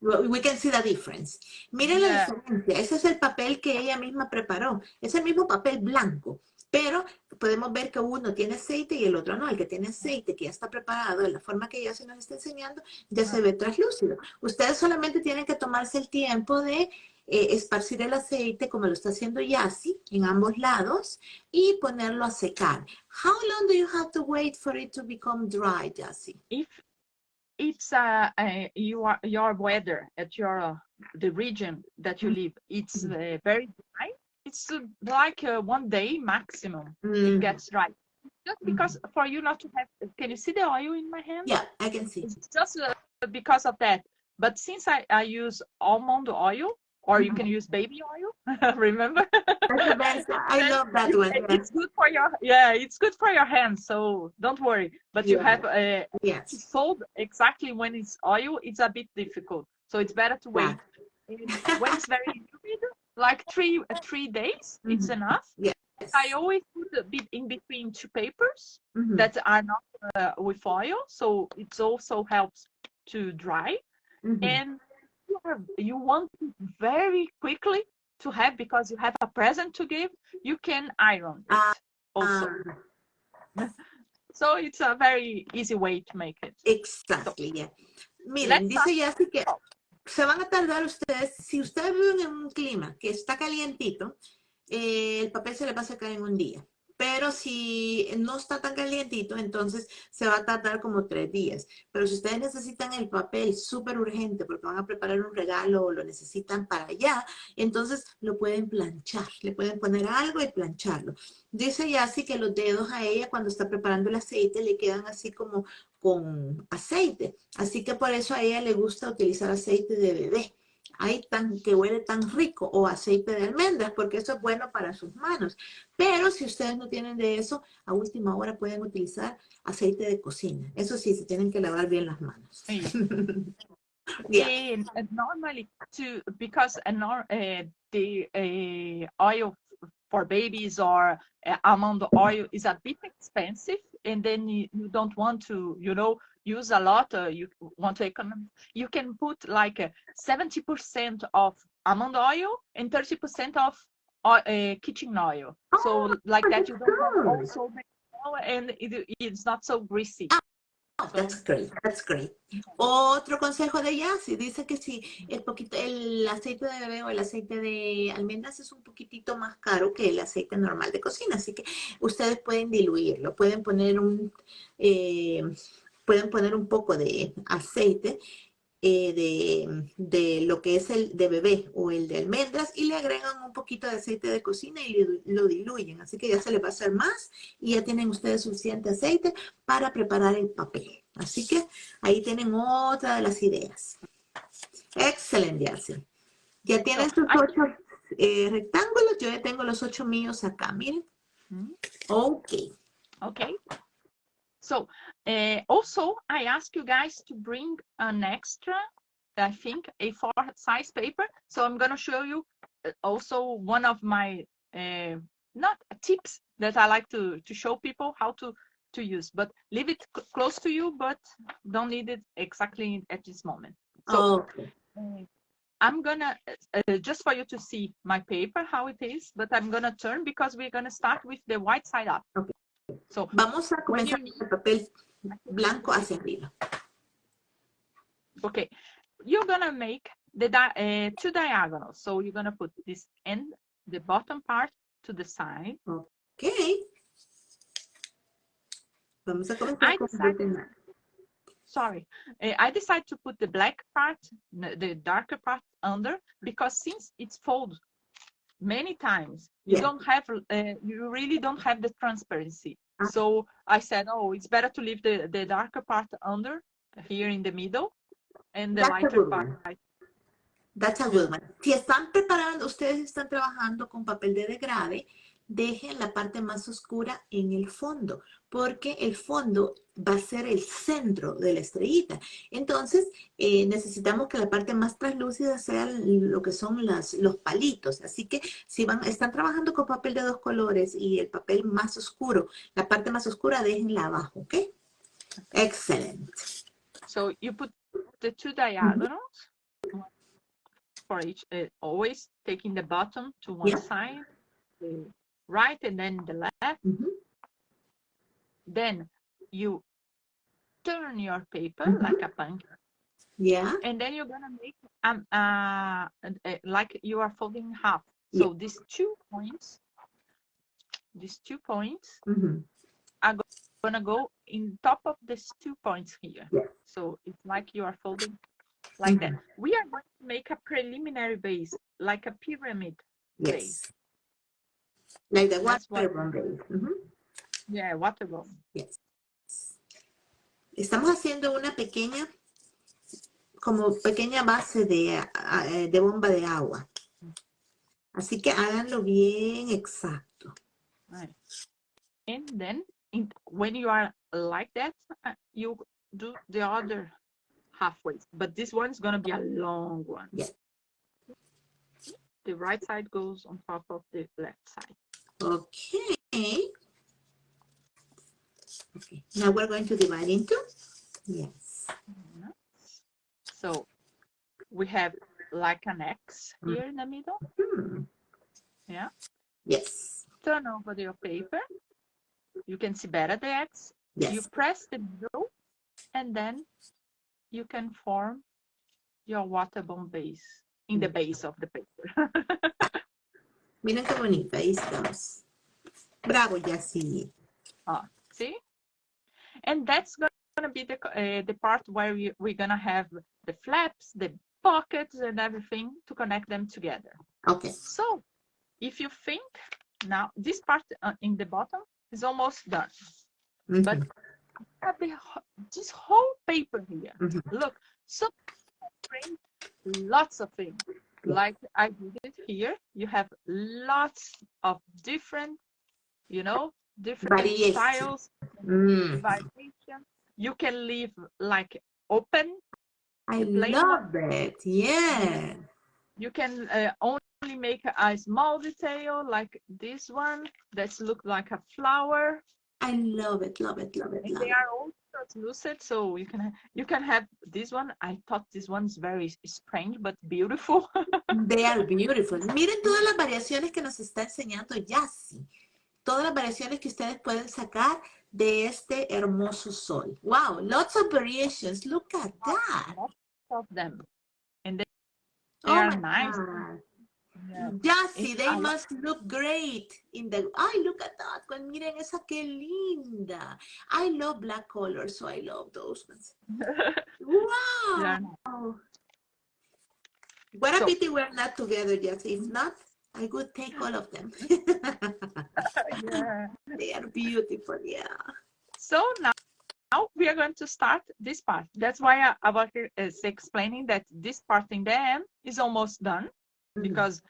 see? We can see the difference. Miren la diferencia. Ese es el papel que ella misma preparó. Es el mismo papel blanco, pero podemos ver que uno tiene aceite y el otro no. El que tiene aceite, que ya está preparado de la forma que ella se nos está enseñando, ya se ve translúcido. Ustedes solamente tienen que tomarse el tiempo de esparcir el aceite, como lo está haciendo Jassy, en ambos lados, y ponerlo a secar. How long do you have to wait for it to become dry, Jassy? If it's your weather at the region that you live, it's very dry. It's like 1 day maximum. It gets dry. Just because for you not to have. Can you see the oil in my hand? Yeah, I can see. It's just because of that. But since I use almond oil, or you can use baby oil, remember? That's the best. I love that one. Yeah. It's good for it's good for your hands. So don't worry. But you have to fold exactly when it's oil. It's a bit difficult. So it's better to wait. When it's very humid, like 3 days, it's enough. Yes. I always put a bit in between two papers that are not with oil, so it also helps to dry. And you want very quickly to have, because you have a present to give, you can iron it also. So it's a very easy way to make it. Exactly, yeah. Miren, dice Jassy que se van a tardar ustedes, si ustedes viven en un clima que está calientito, el papel se le va a secar en un día. Pero si no está tan calientito, entonces se va a tardar como 3 días. Pero si ustedes necesitan el papel súper urgente porque van a preparar un regalo o lo necesitan para allá, entonces lo pueden planchar. Le pueden poner algo y plancharlo. Dice Jassy que los dedos a ella cuando está preparando el aceite le quedan así como con aceite. Así que por eso a ella le gusta utilizar aceite de bebé. Que huele tan rico, o aceite de almendras, porque eso es bueno para sus manos. Pero si ustedes no tienen de eso, a última hora pueden utilizar aceite de cocina. Eso sí, se tienen que lavar bien las manos. Sí. Yeah. And normally, because the oil for babies or almond oil is a bit expensive, and then you don't want to, use a lot. You want to economize. You can put like 70% of almond oil and 30% of kitchen oil. Oh, So like that, that's you don't have good. also the oil, and it's not so greasy. Oh, So that's great, that's great. Otro consejo de Yassi, dice que si el aceite de bebé o el aceite de almendras es un poquitito más caro que el aceite normal de cocina, así que ustedes pueden diluirlo, eh, pueden poner un poco de aceite de lo que es el de bebé o el de almendras y le agregan un poquito de aceite de cocina y lo diluyen. Así que ya se les va a hacer más y ya tienen ustedes suficiente aceite para preparar el papel. Así que ahí tienen otra de las ideas. Excelente, Yassi. Ya tienen sus 8 rectángulos. Yo ya tengo los 8 míos acá. Miren. Ok. Okay. So also, I ask you guys to bring an extra, I think, A4 size paper. So I'm going to show you also one of my, not tips that I like to show people how to use, but leave it close to you, but don't need it exactly at this moment. So I'm going to, just for you to see my paper, how it is, but I'm going to turn because we're going to start with the white side up. Okay. So vamos a comenzar con el papel blanco hacia arriba. Okay, you're gonna make the 2 diagonals. So you're gonna put this end, the bottom part to the side. Okay. Vamos a comenzar con el Sorry, I decided to put the black part, the darker part under, because since it's folded many times, you don't have, you really don't have the transparency. So I said, oh, it's better to leave the darker part under here in the middle and the lighter part. That's a good one. Si están preparando, ustedes están trabajando con papel de degrade, dejen la parte más oscura en el fondo, porque el fondo va a ser el centro de la estrellita. Entonces, necesitamos que la parte más translúcida sea lo que son los palitos. Así que si están trabajando con papel de 2 colores y el papel más oscuro, la parte más oscura déjenla abajo, ¿ok? Excelente. So you put the 2 diagonals for each, always taking the bottom to one side, the right and then the left. Then you turn your paper like a pumpkin. Yeah. And then you're gonna make like you are folding half. So these 2 points, are gonna go in top of these 2 points here. So it's like you are folding like that. We are going to make a preliminary base, like a pyramid base. Like the watermelon base. Yeah, watermelon. Yes. Estamos haciendo una pequeña base de bomba de agua. Así que háganlo bien exacto. Right. And then when you are like that, you do the other halfway. But this one's going to be a long one. Yes. The right side goes on top of the left side. Okay. Okay. Now we're going to divide into. Yes. So we have like an X here in the middle. Yeah. Yes. Turn over your paper. You can see better the X. Yes. You press the middle, and then you can form your water bomb base in the base of the paper. Miren qué bonita, ahí estamos. Bravo, Yassi. See? And that's going to be the part where we're going to have the flaps, the pockets, and everything to connect them together. Okay. So if you think now, this part in the bottom is almost done. But this whole paper here, look, so print lots of things. Like I did it here, you have lots of different, different styles, variation. You can leave like open I the plain one. love it. Yeah. You can only make a small detail like this one that look like a flower. I love it, love it, love it, And love they it. are all translucent, so you can have this one. I thought this one's very strange but beautiful. They are beautiful. Miren todas las variaciones que nos está enseñando Yassi. Todas las variaciones que ustedes pueden sacar de este hermoso sol. Wow, lots of variations. Look at that. Lots of them, and they Oh are my nice. God. Yeah. Yassi, they must look great in the. Ay, look at that one. Miren esa qué linda. I love black colors, so I love those ones. Wow. Yeah. What a pity we're not together, Yassi. If not, I would take all of them. Yeah. They are beautiful, yeah. So now we are going to start this part. That's why I was explaining that this part in the end is almost done, because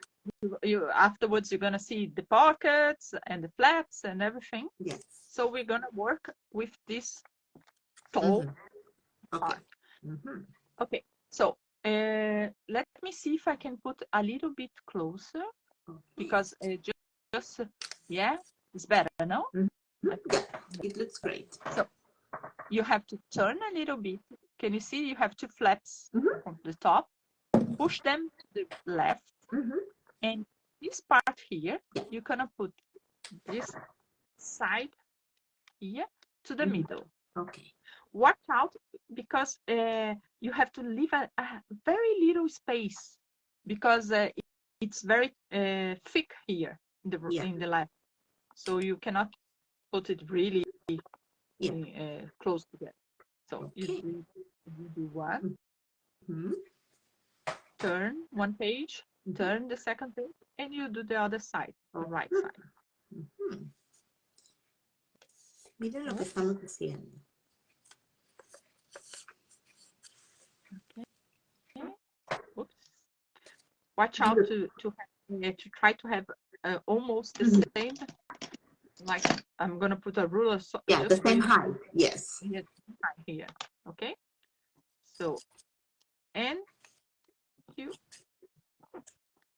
you afterwards you're gonna see the pockets and the flaps and everything. Yes. So we're gonna work with this tall part. Okay. So let me see if I can put a little bit closer, because just yeah, it's better, no? It looks great. So you have to turn a little bit. Can you see you have two flaps on the top? Push them to the left. And this part here, you're gonna put this side here to the middle. Okay. Watch out, because you have to leave a very little space, because it's very thick here in the left. So you cannot put it really close together. So you do one, turn one page, turn the second page, and you do the other side, the right side. Miren lo que estamos haciendo. Okay. Oops. Watch out to try to have almost the same. Like I'm gonna put a ruler. So the same height. Yes. Here. Okay. So, and you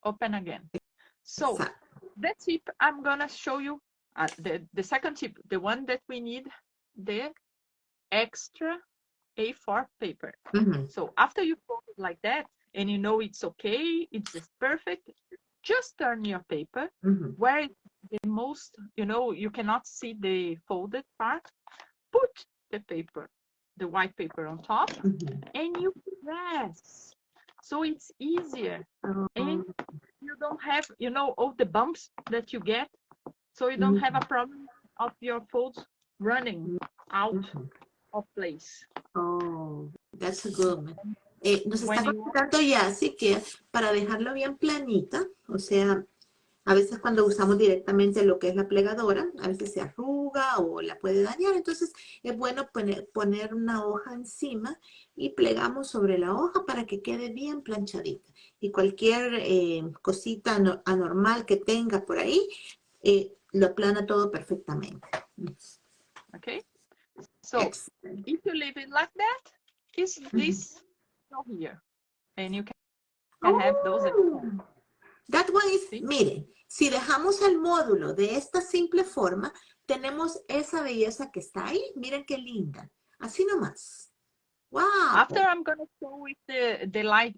open again. So that tip I'm gonna show you. The second tip, the one that we need, the extra A4 paper. So after you fold it like that, and you know it's okay, it's just perfect, just turn your paper where the most, you cannot see the folded part. Put the paper, the white paper on top, and you press. So it's easier. And you don't have, all the bumps that you get. So you don't have a problem of your folds running out of place. Oh, that's a good one. Nos está comentando Yassi que para dejarlo bien planita, o sea, a veces cuando usamos directamente lo que es la plegadora, a veces se arruga o la puede dañar, entonces es bueno poner una hoja encima y plegamos sobre la hoja para que quede bien planchadita. Y cualquier cosita anormal que tenga por ahí, lo aplana todo perfectamente. Okay. So if you leave it like that, is this here, and you can have those. That one is, miren, si dejamos el módulo de esta simple forma, tenemos esa belleza que está ahí. Miren qué linda. Así nomás. Wow. After I'm gonna show with the light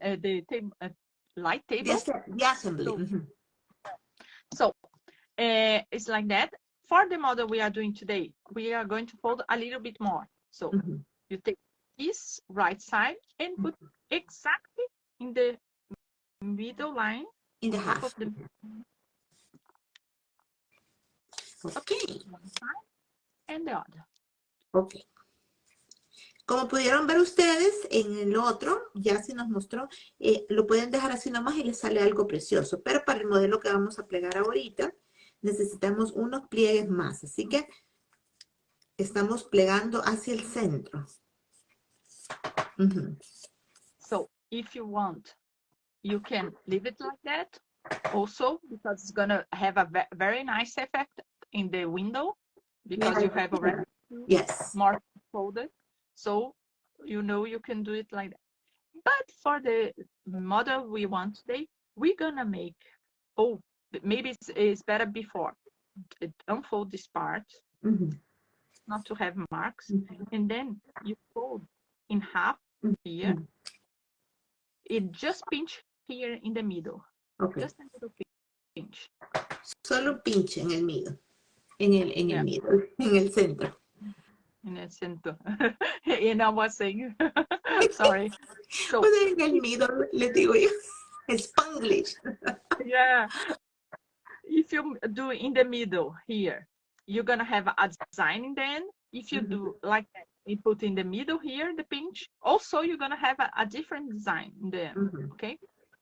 light table. The assembly. So it's like that. For the model we are doing today, we are going to fold a little bit more. So you take this right side and put exactly in the middle line. In the half. Of the... Okay. One side and the other. Okay. Como pudieron ver ustedes en el otro, ya se nos mostró, lo pueden dejar así nomás y les sale algo precioso. Pero para el modelo que vamos a plegar ahorita, necesitamos unos pliegues más. Así que estamos plegando hacia el centro. So, if you want, you can leave it like that also, because it's going to have a very nice effect in the window, because you have already more folded. So, you can do it like that. But for the model we want today, we're gonna make, oh, maybe it's better before. Unfold this part, not to have marks, and then you fold in half here. It just pinch here in the middle. Okay. Just a little pinch. Solo un pinche en el medio. En el medio, en el centro. In el centro. And I was saying, sorry. So, Pues en el medio, les digo yo. Spanglish. yeah. If you do in the middle here, you're gonna have a design in the end. If you do like that, you put in the middle here, the pinch, also you're gonna have a different design in the end, okay?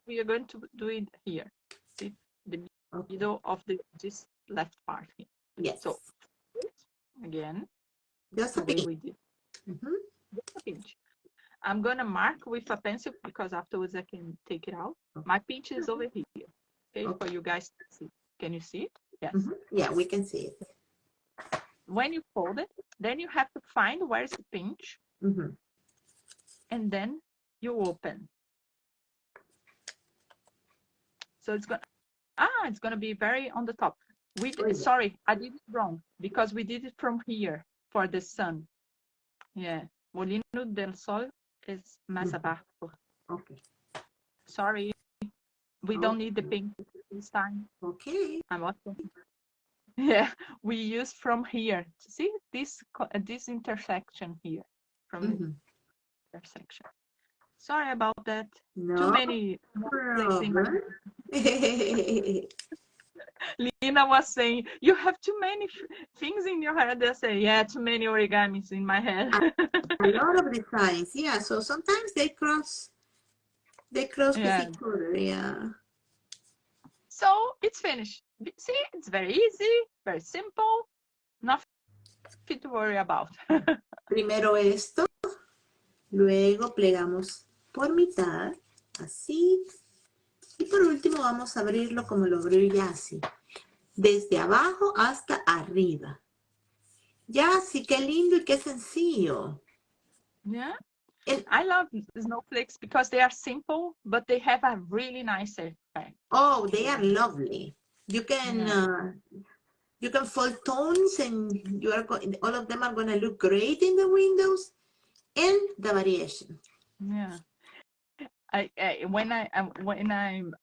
We are going to do it here. See the middle of this left part here. Yes. So, again, Just a the way pinch. we did. Just a pinch. I'm gonna mark with a pencil because afterwards I can take it out. My pinch is over here, okay, for you guys to see. Can you see it? Yes. Yeah, we can see it. When you fold it, then you have to find where's the pinch, and then you open. So it's gonna be very on the top. Sorry, I did it wrong because we did it from here for the sun. Yeah, Molinos de Sol is más abajo. Okay. Sorry, we don't need the pink this time. Okay. I'm watching. Yeah, we use from here. See this intersection here from the intersection. Sorry about that. No Too many. Lina was saying you have too many things in your head. I say, yeah, too many origamis in my head. A lot of designs, yeah. So sometimes they cross with each other, yeah. So it's finished. See, it's very easy, very simple, nothing to worry about. Primero esto, luego plegamos por mitad, así. Y por último vamos a abrirlo como lo abrió Yassi, desde abajo hasta arriba. Yassi, qué lindo y qué sencillo. Yeah, I love snowflakes because they are simple, but they have a really nice effect. Oh, they are lovely. You can you can fold tones, and all of them are going to look great in the windows, and the variation. Yeah. When I'm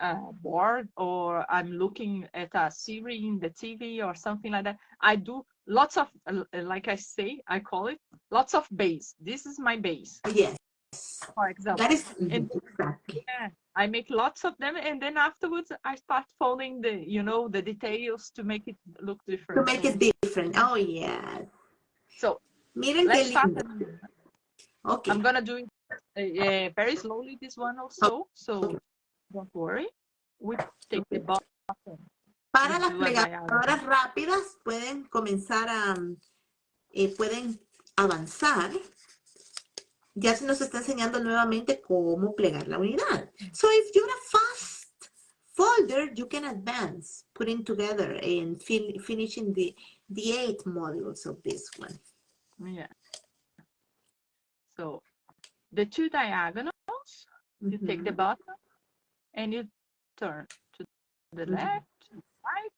bored or I'm looking at a series in the TV or something like that, I do lots of, like I say, I call it lots of base. This is my base. Yes. For example. That is exactly. Yeah, I make lots of them, and then afterwards I start folding the details to make it look different. To make it different. Oh yeah. So Miren let's start. Okay. I'm gonna do it very slowly, this one also, so don't worry. We take the bottom. Para las plegadoras rápidas pueden comenzar pueden avanzar. Ya se nos está enseñando nuevamente cómo plegar la unidad. So if you're a fast folder, you can advance, putting together and finishing the 8 modules of this one. Yeah. So the 2 diagonals, you take the bottom and you turn to the left, right.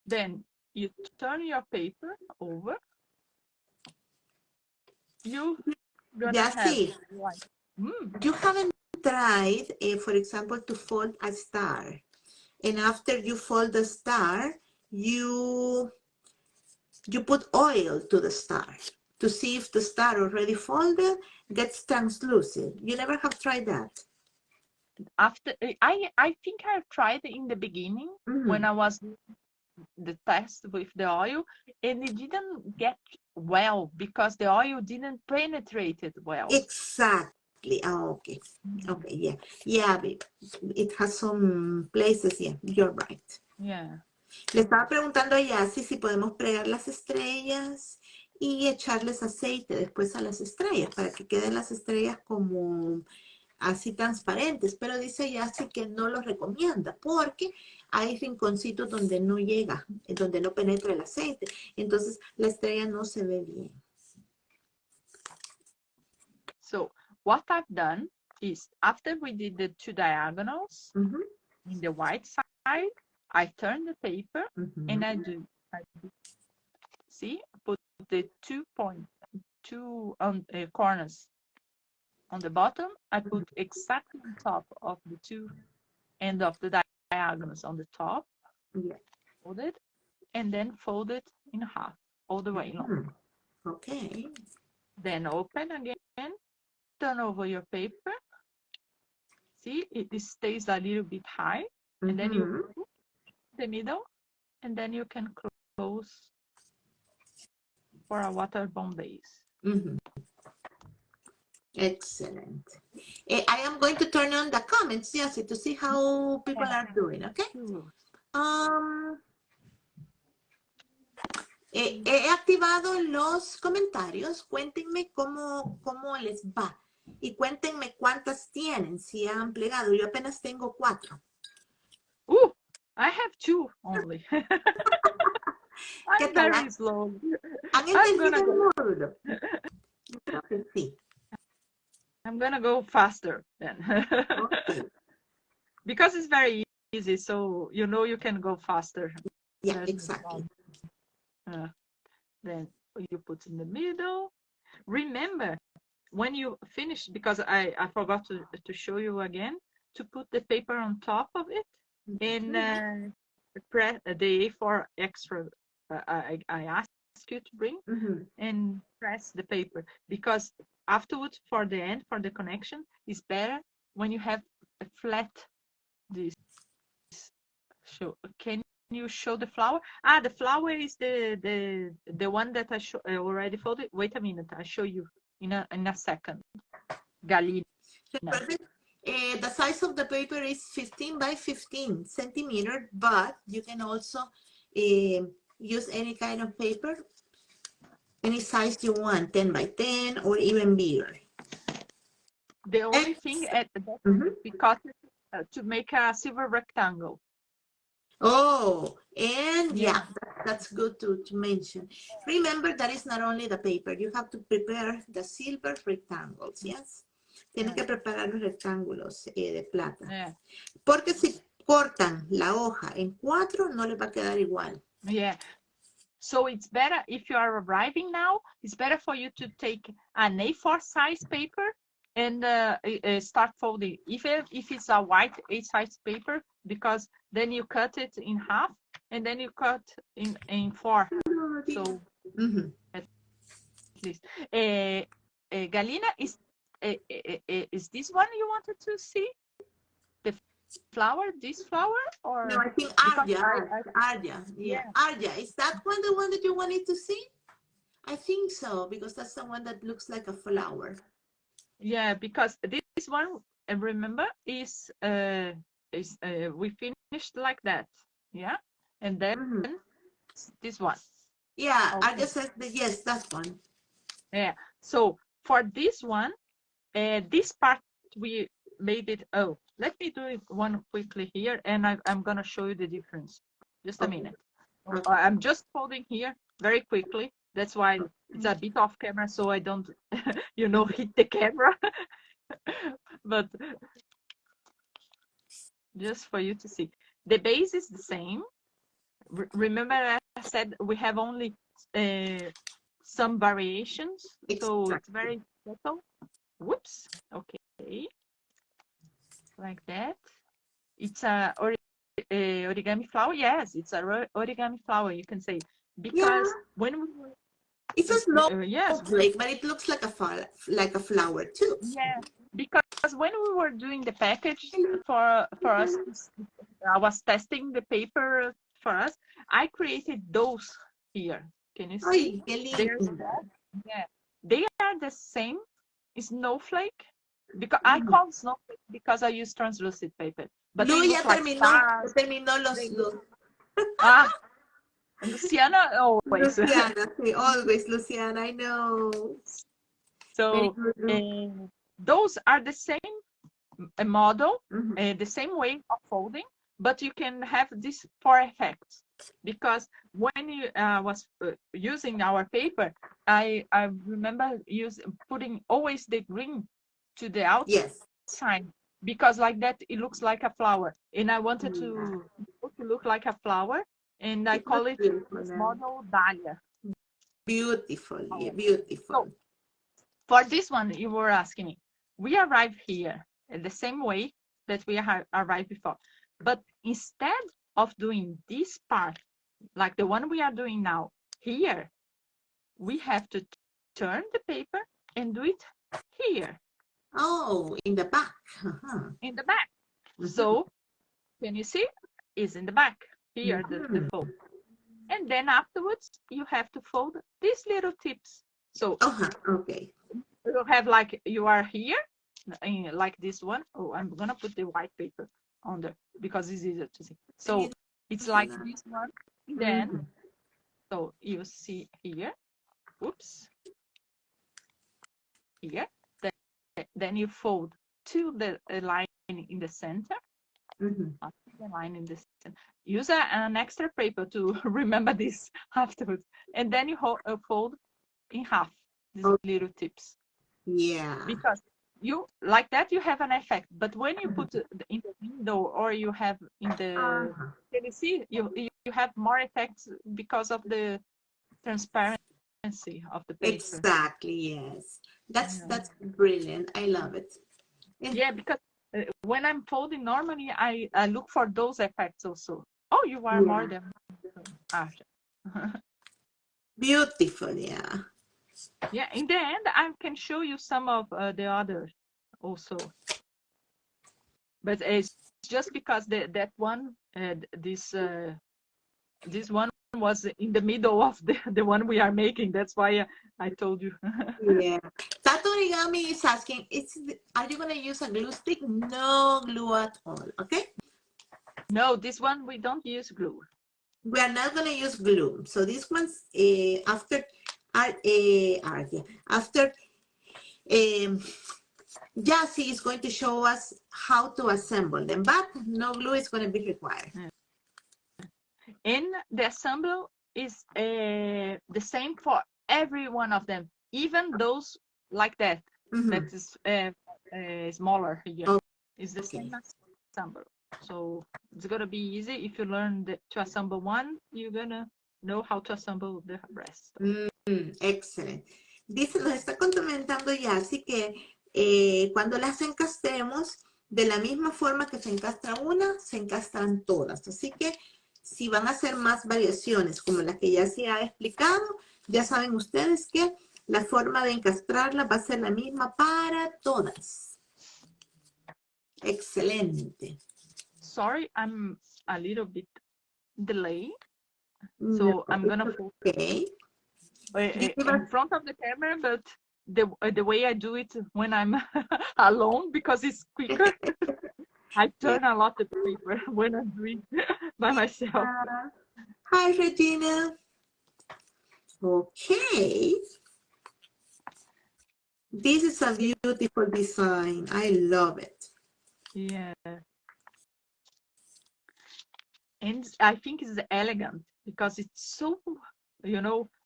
Then you turn your paper over. You haven't tried, for example, to fold a star. And after you fold the star, you put oil to the star to see if the star already folded gets translucent. You never have tried that? After I think I tried in the beginning when I was the test with the oil, and it didn't get well because the oil didn't penetrate it well. Exactly. Oh, okay. Okay, yeah, it has some places. Yeah, you're right. Yeah. Le estaba preguntando a Yassi si podemos pregar las estrellas y echarles aceite después a las estrellas para que queden las estrellas como así transparentes, pero dice Yassi que no lo recomienda porque hay rinconcitos donde no llega, donde no penetra el aceite, entonces la estrella no se ve bien. So what I've done is after we did the 2 diagonals in the white side, I turn the paper and I do see, put the 2 corners on the bottom. I put exactly on top of the 2 end of the diagonals on the top. Fold it and then fold it in half all the way along. Okay. Then open again, turn over your paper. See, it stays a little bit high, and then you put the middle, and then you can close for a water bomb base. Excellent. I am going to turn on the comments, Jesse, to see how people are doing, okay? He activado los comentarios. Cuéntenme cómo les va. Y cuéntenme cuántas tienen, si han plegado. Yo apenas tengo 4. I have 2 only. I'm very slow. I'm gonna go faster then. Okay. Because it's very easy, so you know you can go faster. Yeah, exactly. Then you put in the middle. Remember, when you finish, because I forgot to show you again, to put the paper on top of it and press the A4 extra I asked you to bring and press the paper, because afterwards for the end, for the connection, it's better when you have a flat this. Show. Can you show the flower? The flower is the one that I already folded. Wait a minute, I'll show you in a second. Galina. The size of the paper is 15 by 15 centimeters, but you can also use any kind of paper, any size you want, 10 by 10 or even bigger. The only thing because to make a silver rectangle. Oh, and yeah, that's good to mention. Remember that it's not only the paper, you have to prepare the silver rectangles, yes? Tienes que preparar los rectángulos de plata. Porque si cortan la hoja en 4, no les va a quedar igual. Yeah. So it's better, if you are arriving now, it's better for you to take an A4 size paper and start folding. If it's a white A size paper, because then you cut it in half and then you cut in 4. So at least. Galina, is this one you wanted to see? The flower, this flower, or no? I think Arya. Yeah, Arya. Is that one the one that you wanted to see? I think so, because that's the one that looks like a flower. Yeah, because this one, remember, is we finished like that, yeah, and then this one. Yeah, okay. I just said that, yes, that one. Yeah. So for this one, this part we made it. Oh, let me do it one quickly here, and I'm gonna show you the difference. Just a minute. Okay. I'm just folding here very quickly. That's why it's a bit off camera, so I don't, hit the camera. But just for you to see, the base is the same. Remember, I said we have only some variations, so it's very subtle. Whoops. Okay. Like that. It's a origami flower. Yes, it's a origami flower. You can say, because when we were, it's a snowflake, but it looks like a flower too. Yeah, because when we were doing the package for us, I was testing the paper for us. I created those here. Can you see? They are the same snowflake, because I call snowflake because I use translucent paper. But no, ya terminó los Luciana always. Luciana, always Luciana, I know. So those are the same model, the same way of folding, but you can have these 4 effects, because when you was using our paper, I remember putting always the green to the outside. Yes. sign because like that it looks like a flower, and I wanted Yeah. to look like a flower, and I It call looks it beautiful this now. model Dahlia. Beautiful, yeah, Flower. beautiful. So for this one, you were asking me, we arrive here the same way that we arrived before, but instead of doing this part, like the one we are doing now here, we have to turn the paper and do it here Oh, in the back. in the back. Mhm. So can you see? Is in the back here, the Mhm. fold. And then afterwards, you have to fold these little tips. So Okay. you have like you are here, like this one. Oh, I'm gonna put the white paper on there because it's easier to see. So it's like this one. Then, Mhm. so you see here. Oops, here. Then you fold to the line in the center. Mhm. The line in the center. Use an extra paper to remember this afterwards. And then you fold in half these Oh, little tips. yeah. Because you like that you have an effect, but when you Mhm. put it in the window or you have in the Uh-huh. can you see you have more effects because of the transparency of the paper. Exactly, yes. Yeah, That's brilliant. I love it. yeah, because when I'm folding normally I look for those effects also. Oh, you are more Yeah. than after. Beautiful, yeah. Yeah, in the end I can show you some of the others also, but it's just because that one this one was in the middle of the one we are making. That's why I told you. Yeah. That origami is asking, are you going to use a glue stick? No glue at all, okay? No, this one we don't use glue. We are not going to use glue. So this one's after, after Jassy is going to show us how to assemble them, but no glue is going to be required. And the assemble is the same for every one of them, even those like that. Mm-hmm. That is smaller here. Okay. It's the same assemble. So it's gonna be easy if you learn to assemble one. You're gonna know how to assemble the rest. Excelente. Dice, nos está comentando Yassi que cuando las encastremos, de la misma forma que se encastra una, se encastran todas. Así que si van a hacer más variaciones como las que Yassi ha explicado, ya saben ustedes que la forma de encastrarla va a ser la misma para todas. Excelente. Sorry, I'm a little bit delayed. No, So I'm gonna okay. in front of the camera, but the way I do it when I'm alone because it's quicker. I turn a lot of paper when I'm doing by myself. Hi, Regina. Okay. This is a beautiful design. I love it. Yeah. And I think it's elegant because it's so,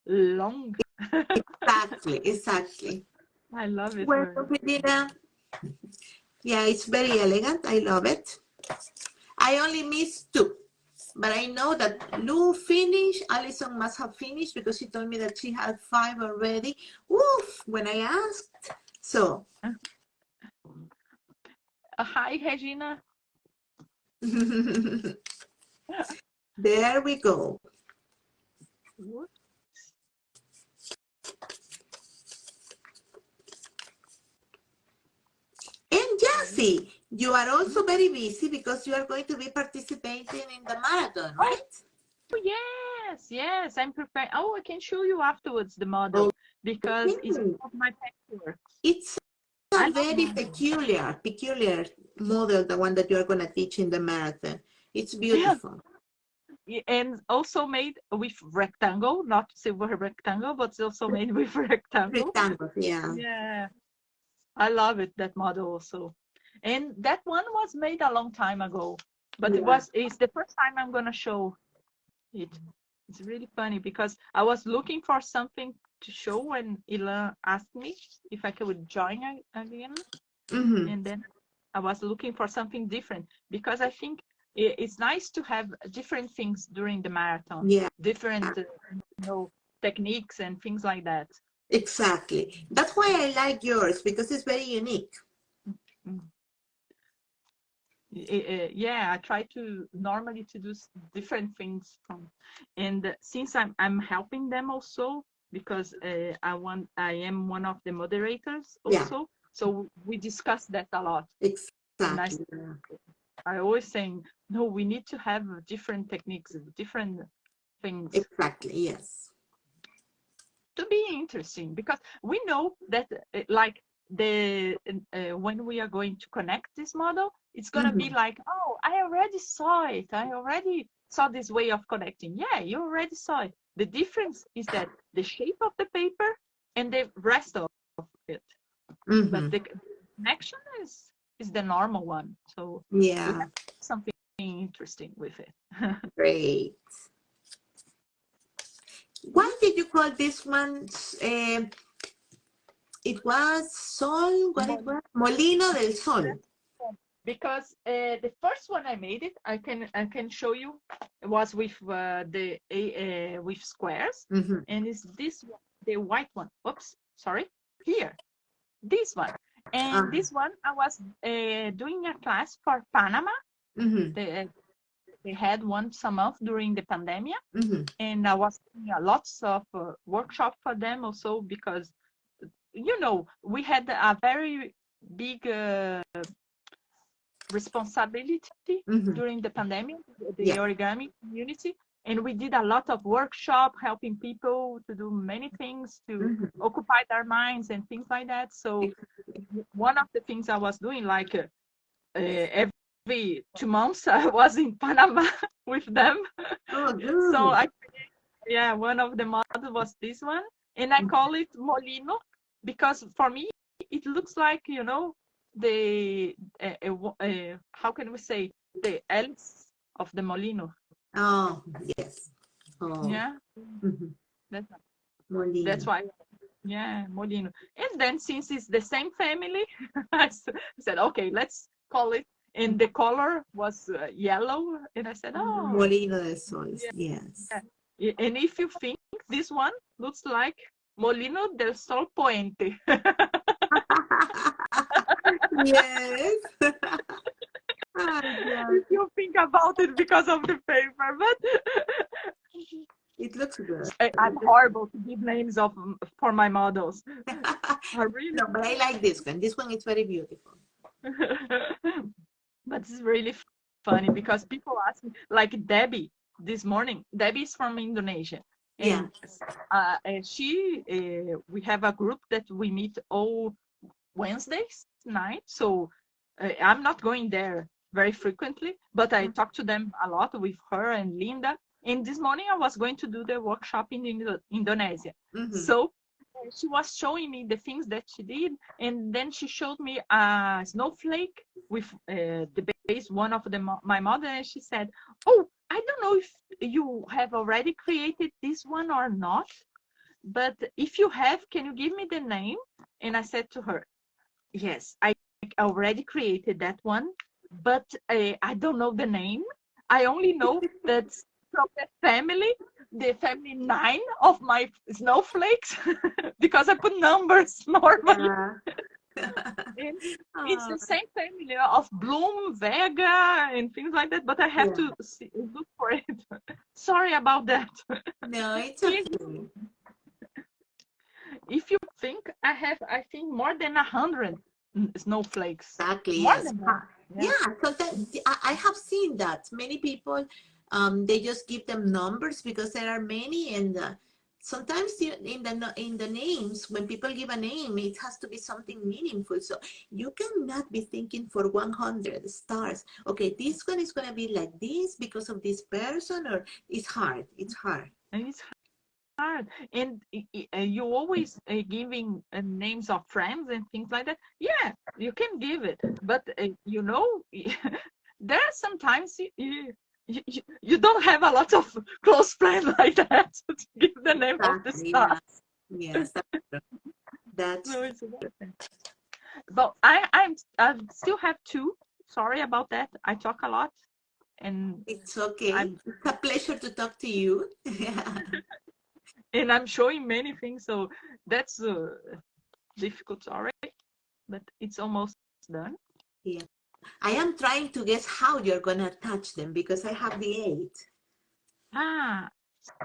long. Exactly, exactly. I love it. Welcome, Regina. Yeah, it's very elegant. I love it. I only missed two, but I know that Lou finished. Alison must have finished because she told me that she had 5 already. Woof, when I asked. So. Hi, Regina. There we go. And Jassy, you are also very busy because you are going to be participating in the marathon, right? Oh, yes, I'm prepared. Oh, I can show you afterwards the model because it's one of my pictures. It's a very peculiar model, the one that you are going to teach in the marathon. It's beautiful. Yeah. And also made with rectangle, not silver rectangle, but it's also made with rectangle. Rectangle, yeah. Yeah, I love it, that model also. And that one was made a long time ago, but it's the first time I'm gonna show it. It's really funny because I was looking for something to show when Ilan asked me if I could join again. Mm-hmm. And then I was looking for something different because I think it's nice to have different things during the marathon, Yeah, different techniques and things like that. exactly. That's why I like yours, because it's very unique. Mm. Yeah, I try to normally to do different things and since I'm helping them also because I am one of the moderators Yeah, also, so we discuss that a lot. And exactly. I always saying, no, we need to have different techniques, different things. Exactly, yes. To be interesting, because we know that like the when we are going to connect this model, it's going to be like, oh, I already saw it. I already saw this way of connecting. Yeah, you already saw it. The difference is that the shape of the paper and the rest of it. But the connection is the normal one. So Yeah, something interesting with it. great. Why did you call this one? It was Sol, what it was? Molino del Sol. Because the first one I made it, I can show you. It was with with squares, and it's this one, the white one. Oops, sorry. Here, this one, and this one I was doing a class for Panama. They had once a month during the pandemic, and I was doing lots of workshop for them also because we had a very big responsibility during the pandemic, the origami community, and we did a lot of workshop helping people to do many things to occupy their minds and things like that. So one of the things I was doing, like every 2 months I was in Panama with them. So one of the models was this one, and I call it Molino because for me it looks like the how can we say, the else of the molino. Oh, yes. Oh. Yeah, that's why. Yeah, molino. And then since it's the same family, I said, okay, let's call it. And the color was yellow, and I said, oh, Molino de Sol. Yes. And if you think this one looks like Molino del Sol Puente. Yes. If you think about it because of the paper, but it looks good. I'm horrible to give names for my models. Really? No, but I like this one. This one is very beautiful. But it's really funny because people ask me, like Debbie this morning. Debbie is from Indonesia. And we have a group that we meet all Wednesdays night. So I'm not going there very frequently, but I talk to them a lot with her and Linda. And this morning I was going to do the workshop in Indonesia. So she was showing me the things that she did, and then she showed me a snowflake with the base, one of my model, and she said, oh, I don't know if you have already created this one or not, but if you have, can you give me the name? And I said to her, yes, I already created that one, but I don't know the name. I only know that from the family 9 of my snowflakes, because I put numbers normally. It's the same family of Bloom, Vega, and things like that, but I have to look for it. Sorry about that. No, it's okay. If you think, I think more than 100 snowflakes. Exactly. More yes. than that. So I have seen that many people they just give them numbers because there are many, and sometimes in the names, when people give a name, it has to be something meaningful. So you cannot be thinking for 100 stars. Okay, this one is going to be like this because of this person, or it's hard. It's hard. And it's hard, and you always giving names of friends and things like that. Yeah, you can give it, but there are sometimes you don't have a lot of close friends like that to give the name of the star. Yes, that's true. So it's But I still have two. Sorry about that. I talk a lot, and It's okay. I'm It's a pleasure to talk to you. and I'm showing many things, so that's difficult. Sorry, but it's almost done. Yeah. I am trying to guess how you're gonna attach them because I have the 8. Ah,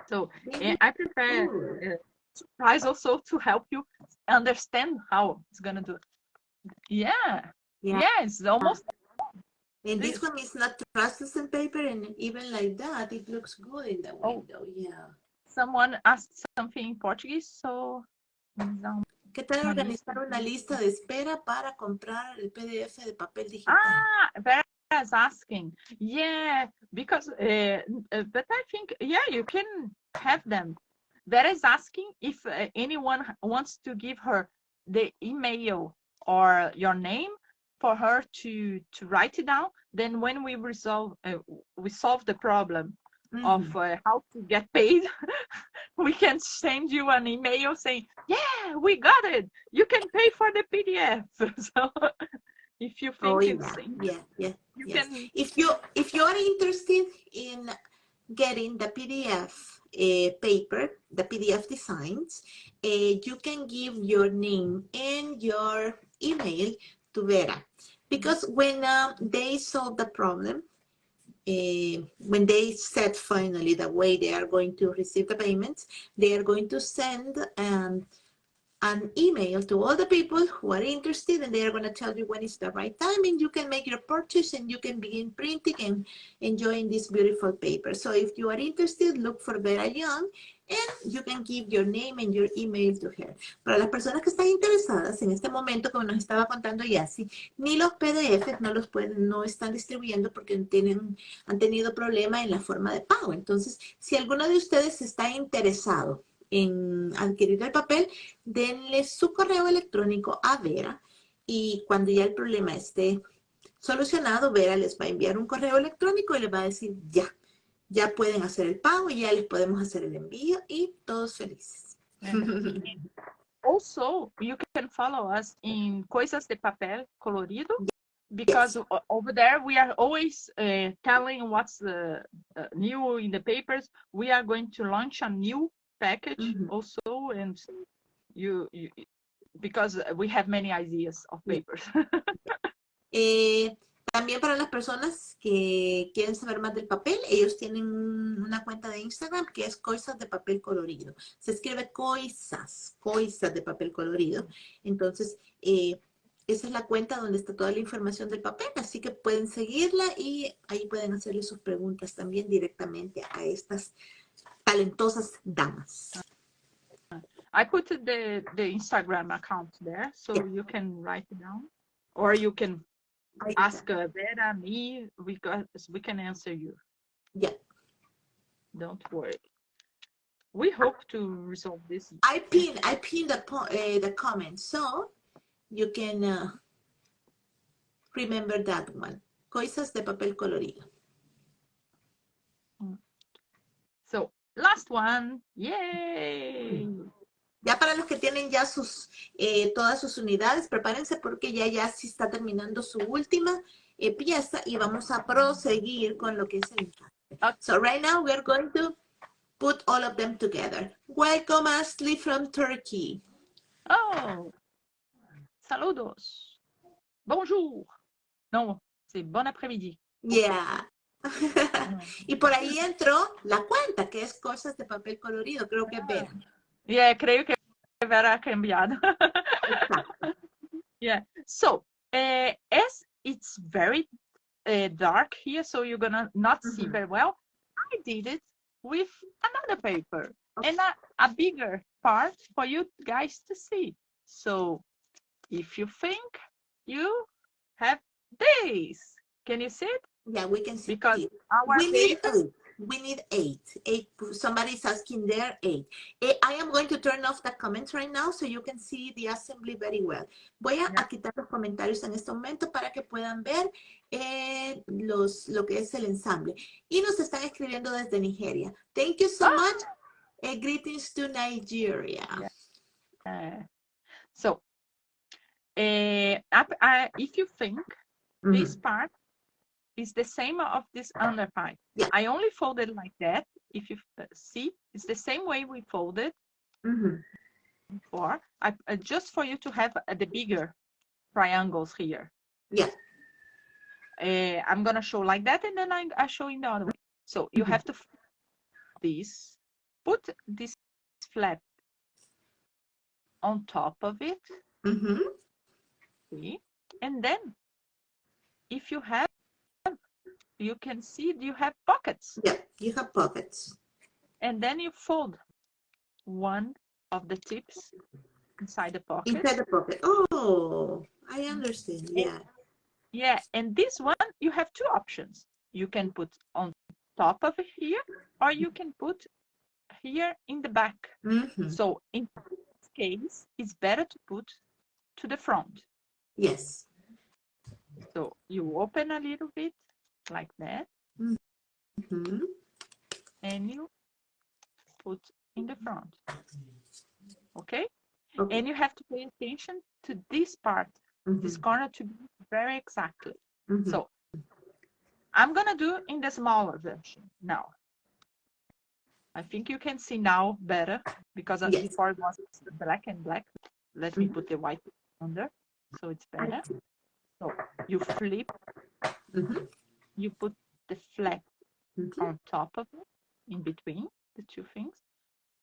so Very I prepare cool. surprise also to help you understand how it's gonna do. Yeah, Yeah. yeah, it's almost And this this. one is not translucent paper, and even like that, it looks good in the Oh, window. Yeah. someone asked something in Portuguese, so ¿Qué tal uma lista. organizar una lista de espera para comprar el PDF de papel digital? Ah, Vera's asking. Yeah, because but I think yeah, you can have them. Vera's asking if anyone wants to give her the email or your name for her to write it down. Then when we solve the problem of how to get paid, we can send you an email saying, "Yeah, we got it. You can pay for the PDF." So if you Oh think yeah, it's yeah, you yes. can. If you are interested in getting the PDF paper, the PDF designs, you can give your name and your email to Vera, because when they solve the problem, when they set finally the way they are going to receive the payments, they are going to send an email to all the people who are interested, and they're going to tell you when it's the right time, and you can make your purchase and you can begin printing and enjoying this beautiful paper. So if you are interested, look for Vera Young and you can give your name and your email to her. Para las personas que están interesadas en este momento, como nos estaba contando Yassi, ni los PDFs no están distribuyendo porque han tenido problema en la forma de pago. Entonces, si alguno de ustedes está interesado en adquirir el papel, denle su correo electrónico a Vera y cuando ya el problema esté solucionado, Vera les va a enviar un correo electrónico y les va a decir ya pueden hacer el pago, ya les podemos hacer el envío y todos felices. Also, you can follow us in Coisas de Papel Colorido, because Yes. over there we are always telling what's new in the papers. We are going to launch a new package also, and you because we have many ideas of papers. También para las personas que quieren saber más del papel, ellos tienen una cuenta de Instagram que es Coisas de Papel Colorido. Se escribe Coisas de Papel Colorido. Entonces, esa es la cuenta donde está toda la información del papel, así que pueden seguirla y ahí pueden hacerle sus preguntas también directamente a estas talentosas damas. I put the Instagram account there, so you can write it down, or you can ask Vera, me, because we can answer you. Yeah. Don't worry. We hope to resolve this. I pinned the comment, so you can remember that one. Coisas de Papel Colorido. So, last one. Yay! Ya para los que tienen ya todas sus unidades, prepárense porque ya sí está terminando su última pieza y vamos a proseguir con lo que es el encarte. Okay. So right now we're going to put all of them together. Welcome Ashley from Turkey. Oh, saludos. Bonjour. No, c'est bon après-midi. Yeah. Y por ahí entró la cuenta, que es Cosas de Papel Colorido, creo que Vera. Yeah, creo que Vera ha cambiado. Yeah, so as it's very dark here, so you're gonna not see very well, I did it with another paper and a bigger part for you guys to see. So if you think you have this, can you see it? Yeah, we can see because it. our We need paper, 8. We need 8. 8. Somebody's asking there 8. I am going to turn off the comments right now so you can see the assembly very well. Voy a quitar los comentarios en este momento para que puedan ver lo que es el ensamble. Y nos están escribiendo desde Nigeria. Thank you so much. Greetings to Nigeria. So if you think this part is the same of this under part, I only fold it like that. If you see, it's the same way we folded before. Just for you to have the bigger triangles here. Yeah. I'm gonna show like that, and then I show in the other way. So you have to put this flap on top of it. See? And then if you have, you can see you have pockets. Yeah, you have pockets. And then you fold one of the tips inside the pocket. Inside the pocket. Oh, I understand. Yeah. Yeah, and this one, you have two options. You can put on top of it here, or you can put here in the back. So in this case, it's better to put to the front. Yes. So you open a little bit like that. And you put in the front. Okay? And you have to pay attention to this part, this corner, to be very exactly. So I'm gonna do in the smaller version now. I think you can see now better because before it was black and black. Let me put the white under so it's better. So you flip, you put the flap on top of it, in between the two things.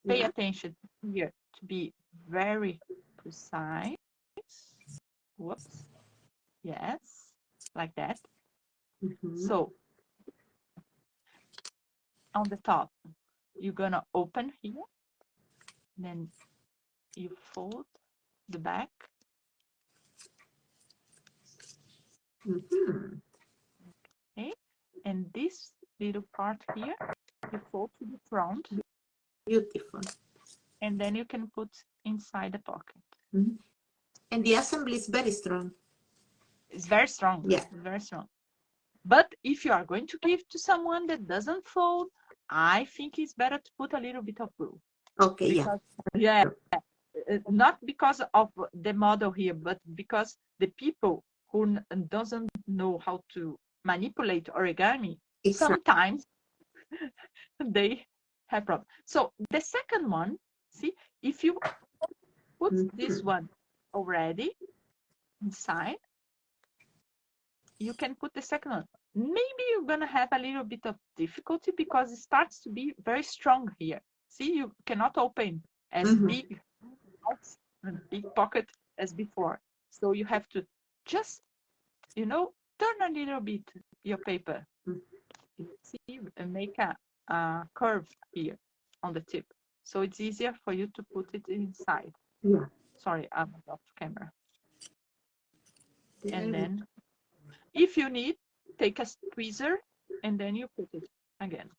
Pay attention here to be very precise. Whoops. Yes, like that. So on the top, you're gonna open here, then you fold the back. Okay, and this little part here, you fold to the front. Beautiful. And then you can put inside the pocket. And the assembly is very strong. It's very strong. Yeah. Very strong. But if you are going to give to someone that doesn't fold, I think it's better to put a little bit of glue. Okay, because, yeah. Not because of the model here, but because the people who doesn't know how to manipulate origami, sometimes they have problems. So the second one, see, if you put this one already inside, you can put the second one. Maybe you're gonna have a little bit of difficulty because it starts to be very strong here. See, you cannot open as big pocket as before. So you have to just, turn a little bit your paper. See, and make a curve here on the tip. So it's easier for you to put it inside. Yeah. Sorry, I'm off camera. And then, if you need, take a tweezer and then you put it again.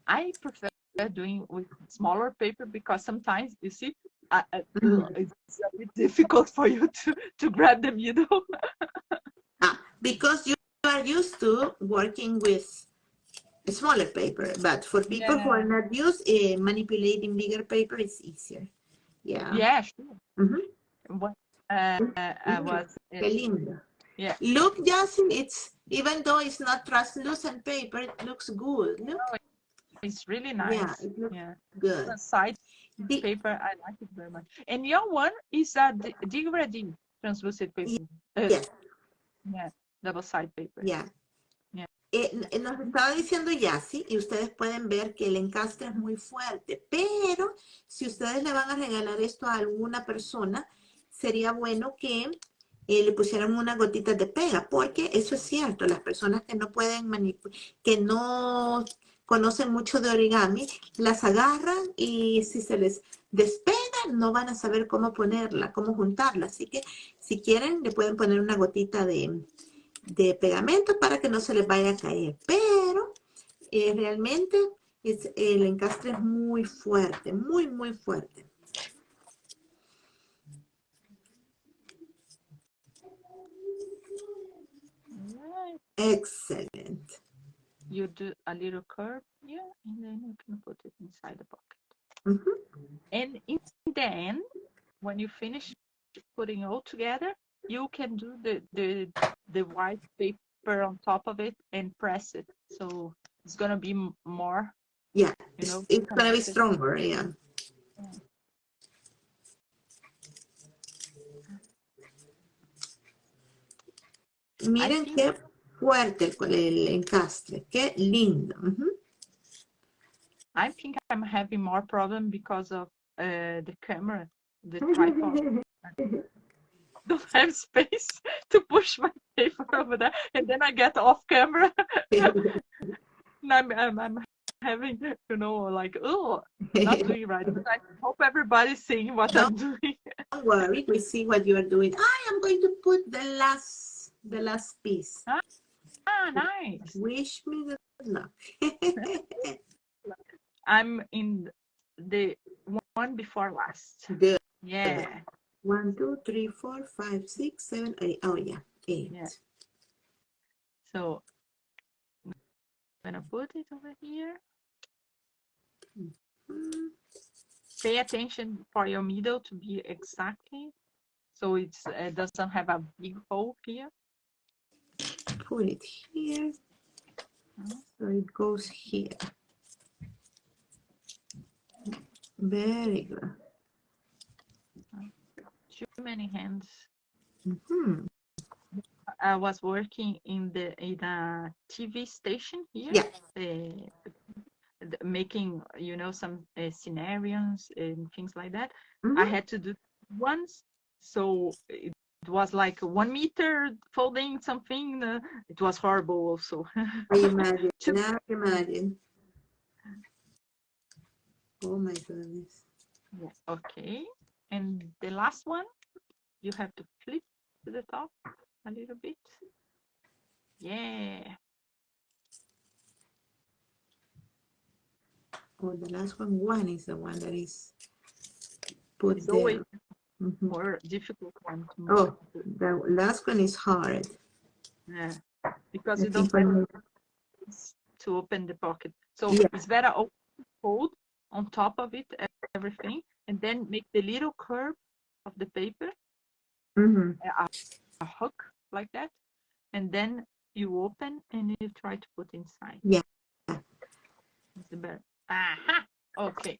I prefer doing with smaller paper because sometimes, you see, it's a bit difficult for you to grab them, Because you are used to working with a smaller paper, but for people who are not used, manipulating bigger paper is easier. Yeah. Yeah, sure. What was lindo. Yeah. Look, Justin, even though it's not translucent paper, it looks good. Look. Oh, it's really nice. Yeah, it looks good. The side paper, I like it very much. And your one is a degrading translucent paper. Yes. Yeah, double side paper. Yeah. Nos estaba diciendo Yassi, y ustedes pueden ver que el encastre es muy fuerte, pero si ustedes le van a regalar esto a alguna persona, sería bueno que le pusieran unas gotitas de pega, porque eso es cierto, las personas que no pueden que no conocen mucho de origami, las agarran y si se les despega, no van a saber cómo ponerla, cómo juntarla. Así que si quieren, le pueden poner una gotita de pegamento para que no se les vaya a caer. Pero realmente el encastre es muy fuerte, muy, muy fuerte. Excellent. You do a little curve here, and then you can put it inside the pocket. And in the end, when you finish putting all together, you can do the white paper on top of it and press it. So it's gonna be more, Yeah, you know, it's gonna be connected. stronger, yeah. Yeah. I Miren think qué fuerte el encastre, qué lindo. I think I'm having more problem because of the camera, the tripod. I don't have space to push my paper over there, and then I get off camera. And I'm having, you know, like, oh, not doing right. But I hope everybody's seeing what I'm doing. Don't worry, we see what you are doing. I am going to put the last piece. Nice. Wish me good luck. I'm in the one before last. Good. Yeah. 1, 2, 3, 4, 5, 6, 7, 8. Oh yeah, 8. Yeah. So I'm gonna put it over here. Pay attention for your middle to be exactly, so it doesn't have a big hole here. Put it here. So it goes here. Very good. Too many hands. Mm-hmm. I was working in a TV station here. Yeah. Making, you know, some scenarios and things like that. Mm-hmm. I had to do once, so it was like 1 meter folding something. It was horrible also. I imagine. Now imagine. Oh my goodness. Yeah. Okay. And the last one, you have to flip to the top a little bit. Yeah. Oh, the last one is the one that is put It's there. always Mm-hmm. more difficult one. Oh, the last one is hard. Yeah. Because I you don't think have to open the pocket. So yeah. it's better fold on top of it, everything, and then make the little curve of the paper, Mm-hmm. a hook like that, and then you open and you try to put inside. Yeah. It's the better. Aha! Okay.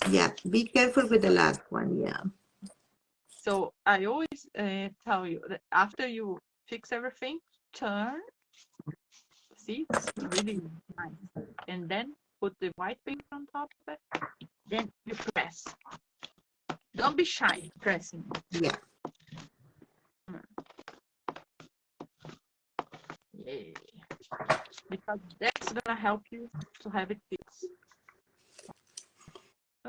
Yeah, be careful with the last one, yeah. So I always tell you that after you fix everything, turn. See, it's really nice. And then put the white paper on top of it. Then you press. Don't be shy pressing. Yeah. Yay. Because that's gonna help you to have it fixed.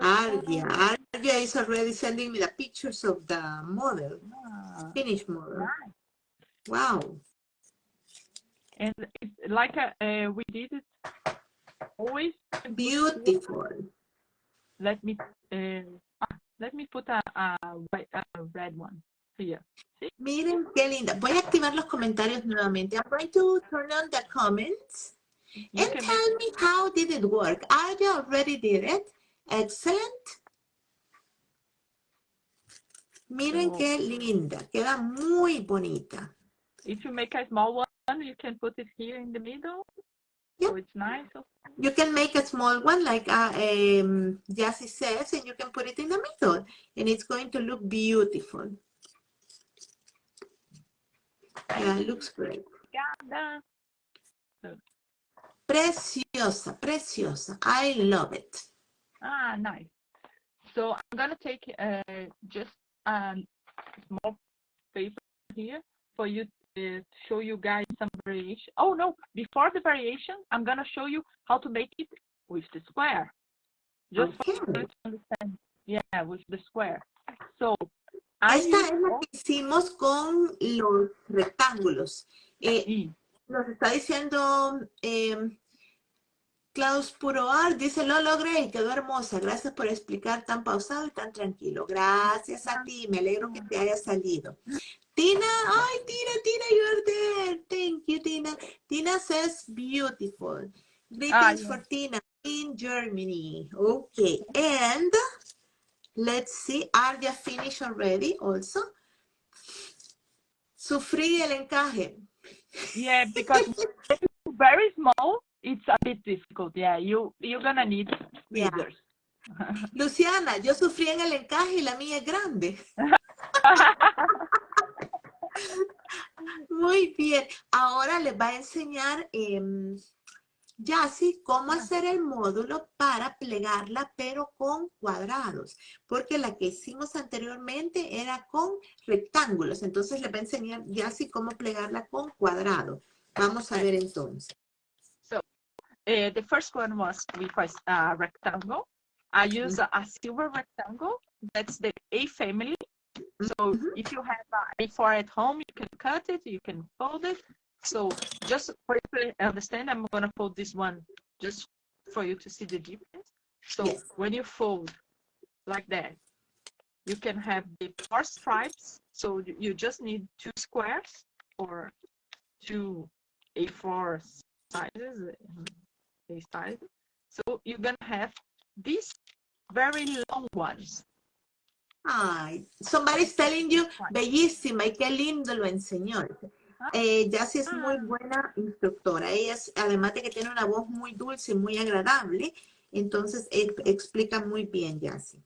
Ardia is already sending me the pictures of the model, finished model. Nice. Wow. And it's like we did it always. Beautiful. Let me put a red one here. See? Miren qué linda. Voy a activar los comentarios nuevamente. I'm going to turn on the comments and tell me how did it work. Ardia already did it. Excellent. Miren qué linda. Queda muy bonita. If you make a small one, you can put it here in the middle. Yep. So it's nice. You can make a small one like Jassy says, and you can put it in the middle, and it's going to look beautiful. Yeah, it looks great. Preciosa, preciosa. I love it. Ah, nice. So I'm gonna take just a small paper here for you to show you guys some variation. Oh no, before the variation, I'm gonna show you how to make it with the square. Just for you to understand. Yeah, with the square. So esta es la que hicimos con los rectángulos. Nos está diciendo Klaus Puroar, dice, lo logré y quedó hermosa. Gracias por explicar tan pausado y tan tranquilo. Gracias a ti, me alegro que te haya salido. Tina, ay, Tina, you're there. Thank you, Tina. Tina says beautiful. Greetings for Tina in Germany. Okay, and Let's see, are you finished already also? Sufrí el encaje. Yeah, because very small, it's a bit difficult. Yeah, you're gonna need Yeah. scissors. Luciana, yo sufrí en el encaje y la mía es grande. Muy bien. Ahora les va a enseñar Yassi cómo hacer el módulo para plegarla, pero con cuadrados. Porque la que hicimos anteriormente era con rectángulos. Entonces les va a enseñar Yassi cómo plegarla con cuadrado. Vamos a ver entonces. So, the first one was with a rectangle. I use a silver rectangle. That's the A family. So if you have A4 at home, you can cut it, you can fold it. So just for you to understand, I'm going to fold this one just for you to see the difference. So Yes. when you fold like that, you can have the 4 stripes. So you just need 2 squares or 2 A4 sizes. So you're going to have these very long ones. Ay, somebody's telling you, bellísima y qué lindo lo enseñó. Yassi es muy buena instructora. Ella es, además de que tiene una voz muy dulce y muy agradable, entonces explica muy bien, Yassi.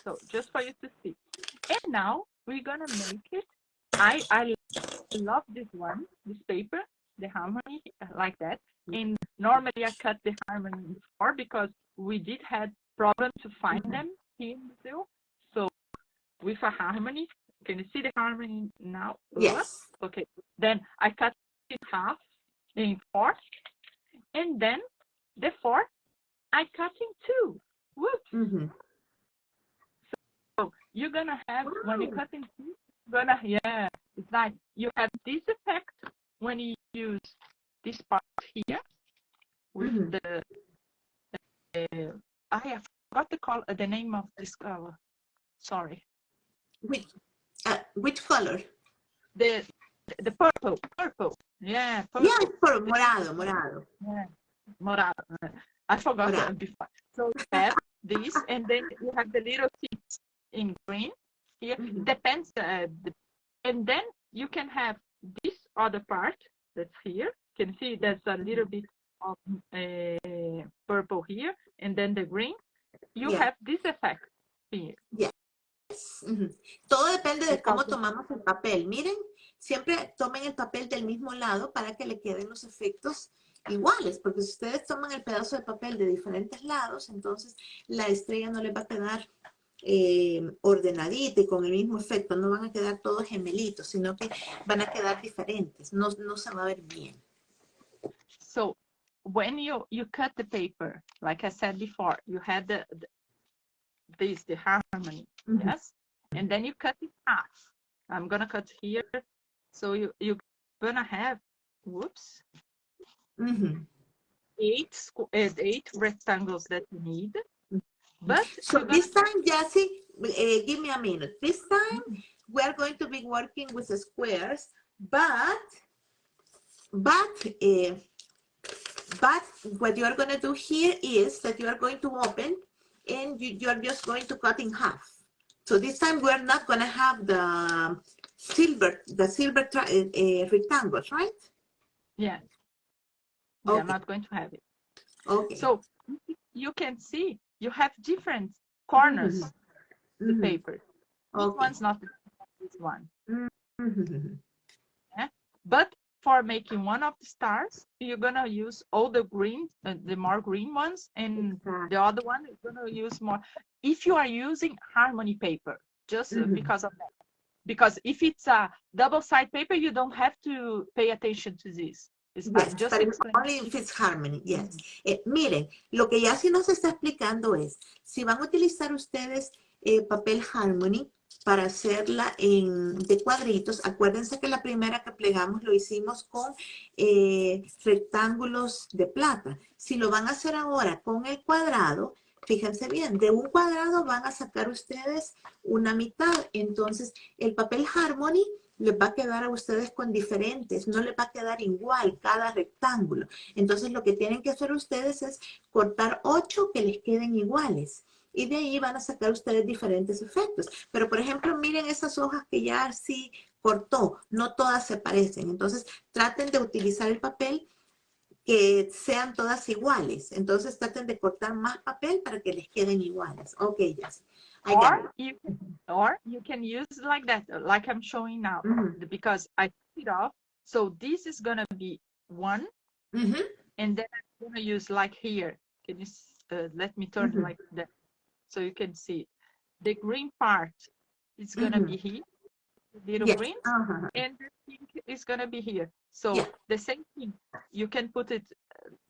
So just for you to see. And now we're gonna make it. I love this one, this paper, the harmony like that. And normally I cut the harmony before because we did have problem to find them here in Brazil. So with a harmony, can you see the harmony now? Yes. Okay. Then I cut it half in 4, and then the 4 I cut in 2. Whoops. So you're gonna have when you cut in 2, it's like you have this effect when you use this part here with I forgot the name of this color. Sorry. Which color? The purple. Yeah, purple. Yeah, for morado. Yeah, morado. I forgot that before. So you have this, and then you have the little tips in green. Here depends, and then you can have this other part that's here. You can see there's a little bit of purple here, and then the green. You have this effect here. Yes. Todo depende de cómo tomamos el papel. Miren, siempre tomen el papel del mismo lado para que le queden los efectos iguales, porque si ustedes toman el pedazo de papel de diferentes lados, entonces la estrella no les va a quedar ordenadita y con el mismo efecto, no van a quedar todos gemelitos, sino que van a quedar diferentes, no se va a ver bien. So when you cut the paper, like I said before, you had the harmony, yes, and then you cut it half. I'm gonna cut here, so you're gonna have, whoops, 8 rectangles that you need. But so this time, Yassi, give me a minute. This time we are going to be working with the squares, but what you are going to do here is that you are going to open and you are just going to cut in half. So this time we are not going to have the silver rectangles, right? Yeah. Okay. I'm not going to have it. Okay. So you can see you have different corners of the paper. This one's not this one. Yeah? But for making one of the stars, you're gonna use all the green, the more green ones, and the other one is gonna use more. If you are using harmony paper, just because of that. Because if it's a double-sided paper, you don't have to pay attention to this. Yes, but only if it's harmony, yes. Miren, lo que Yassi nos está explicando es, si van a utilizar ustedes papel harmony para hacerla de cuadritos, acuérdense que la primera que plegamos lo hicimos con rectángulos de plata. Si lo van a hacer ahora con el cuadrado, fíjense bien, de un cuadrado van a sacar ustedes una mitad. Entonces, el papel harmony les va a quedar a ustedes con diferentes, no les va a quedar igual cada rectángulo. Entonces, lo que tienen que hacer ustedes es cortar 8 que les queden iguales. y de ahí van a sacar ustedes diferentes efectos. Pero, por ejemplo, miren esas hojas que ya sí cortó, no todas se parecen. Entonces, traten de utilizar el papel que sean todas iguales. Entonces, traten de cortar más papel para que les queden iguales. Ok, ya. I got it. Or you can use like that, like I'm showing now, because I took it off. So this is gonna be one, and then I'm gonna use like here. Can you let me turn like that so you can see the green part is gonna be here, little Yes. green, and the pink is gonna be here. So Yeah. the same thing, you can put it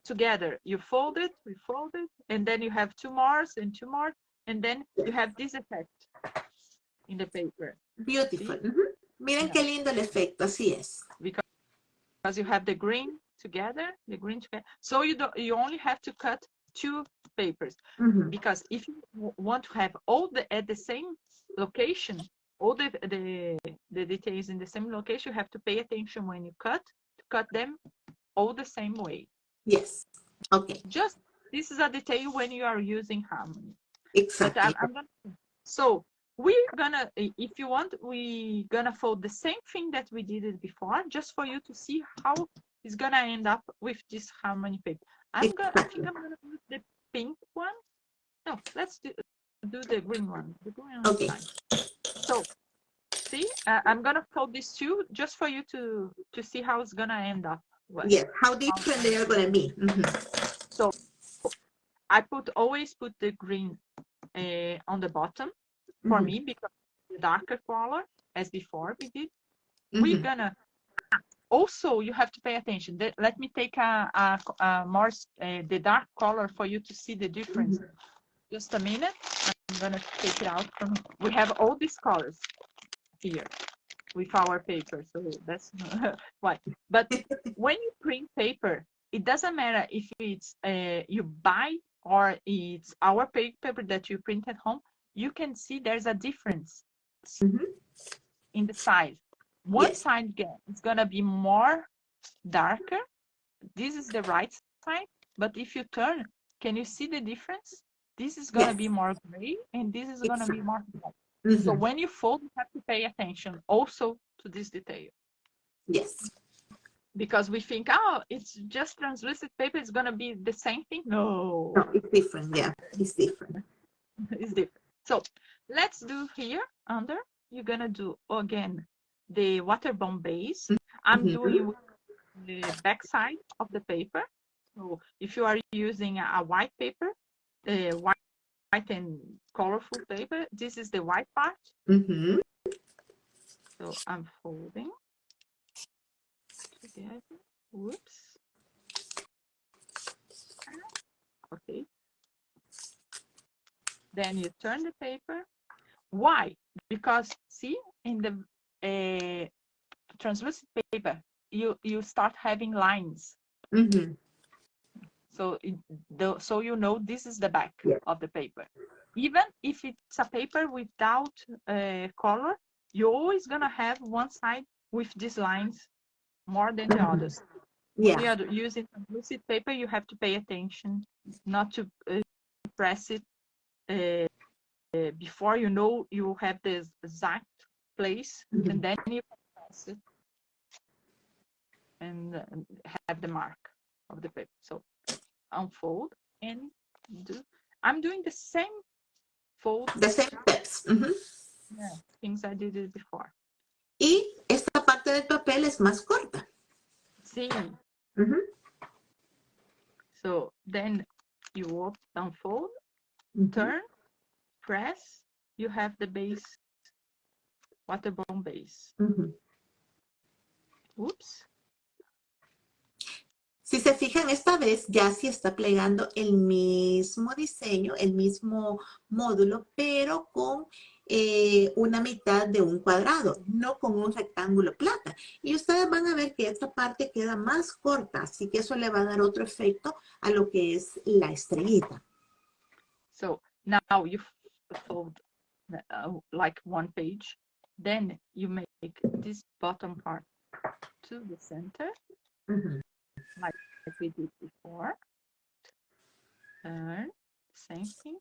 together. You fold it, we fold it, and then you have two more and two more, and then you have this effect in the paper. Beautiful. Miren qué lindo el efecto, así es. Because you have the green together, so you only have to cut two papers. Because if you want to have all at the same location, all the details in the same location, you have to pay attention when you cut them all the same way. Yes. Okay. Just this is a detail when you are using harmony. Exactly. But I'm gonna, so we're gonna, if you want, we're gonna fold the same thing that we did it before, just for you to see how it's gonna end up with this harmony paper. I think I'm gonna use the pink one. No, let's do the green one. The green one. Okay. So see, I'm gonna fold these two just for you to see how it's gonna end up. Yes, how different they are gonna be. So I always put the green on the bottom for me, because the darker color, as before we did. We're gonna also, you have to pay attention. Let me take a more the dark color for you to see the difference. Just a minute. I'm gonna take it out from. We have all these colors here with our paper, so that's why. But when you print paper, it doesn't matter if it's you buy or it's our paper that you print at home. You can see there's a difference in the size. One side is gonna be more darker. This is the right side, but if you turn, can you see the difference? This is gonna be more gray, and this is gonna be more black. So when you fold, you have to pay attention also to this detail. Yes. Because we think, oh, it's just translucent paper, it's gonna be the same thing. No. No, it's different. Yeah, it's different. It's different. So let's do here under. You're gonna do again the waterborne base. I'm doing the back side of the paper. So if you are using a white paper, white and colorful paper, this is the white part. So I'm folding together. Whoops. Okay. Then you turn the paper. Why? Because see, in the translucent paper, you start having lines. So so you know this is the back of the paper. Even if it's a paper without color, you're always gonna have one side with these lines more than the others. When you are using translucent paper, you have to pay attention not to press it before you know you have the exact place, and then you press it and have the mark of the paper. So unfold and do. I'm doing the same fold. The same steps. Yeah, things I did it before. Y esta parte del papel es más corta. Sí. So then you unfold, turn, press, you have the base, waterborne base. Oops. Si se fijan, esta vez ya sí está plegando el mismo diseño, el mismo módulo, pero con una mitad de un cuadrado, no con un rectángulo plata. Y ustedes van a ver que esta parte queda más corta, así que eso le va a dar otro efecto a lo que es la estrellita. So now you fold like one page, then you make this bottom part to the center. Like we did before. Turn, same thing.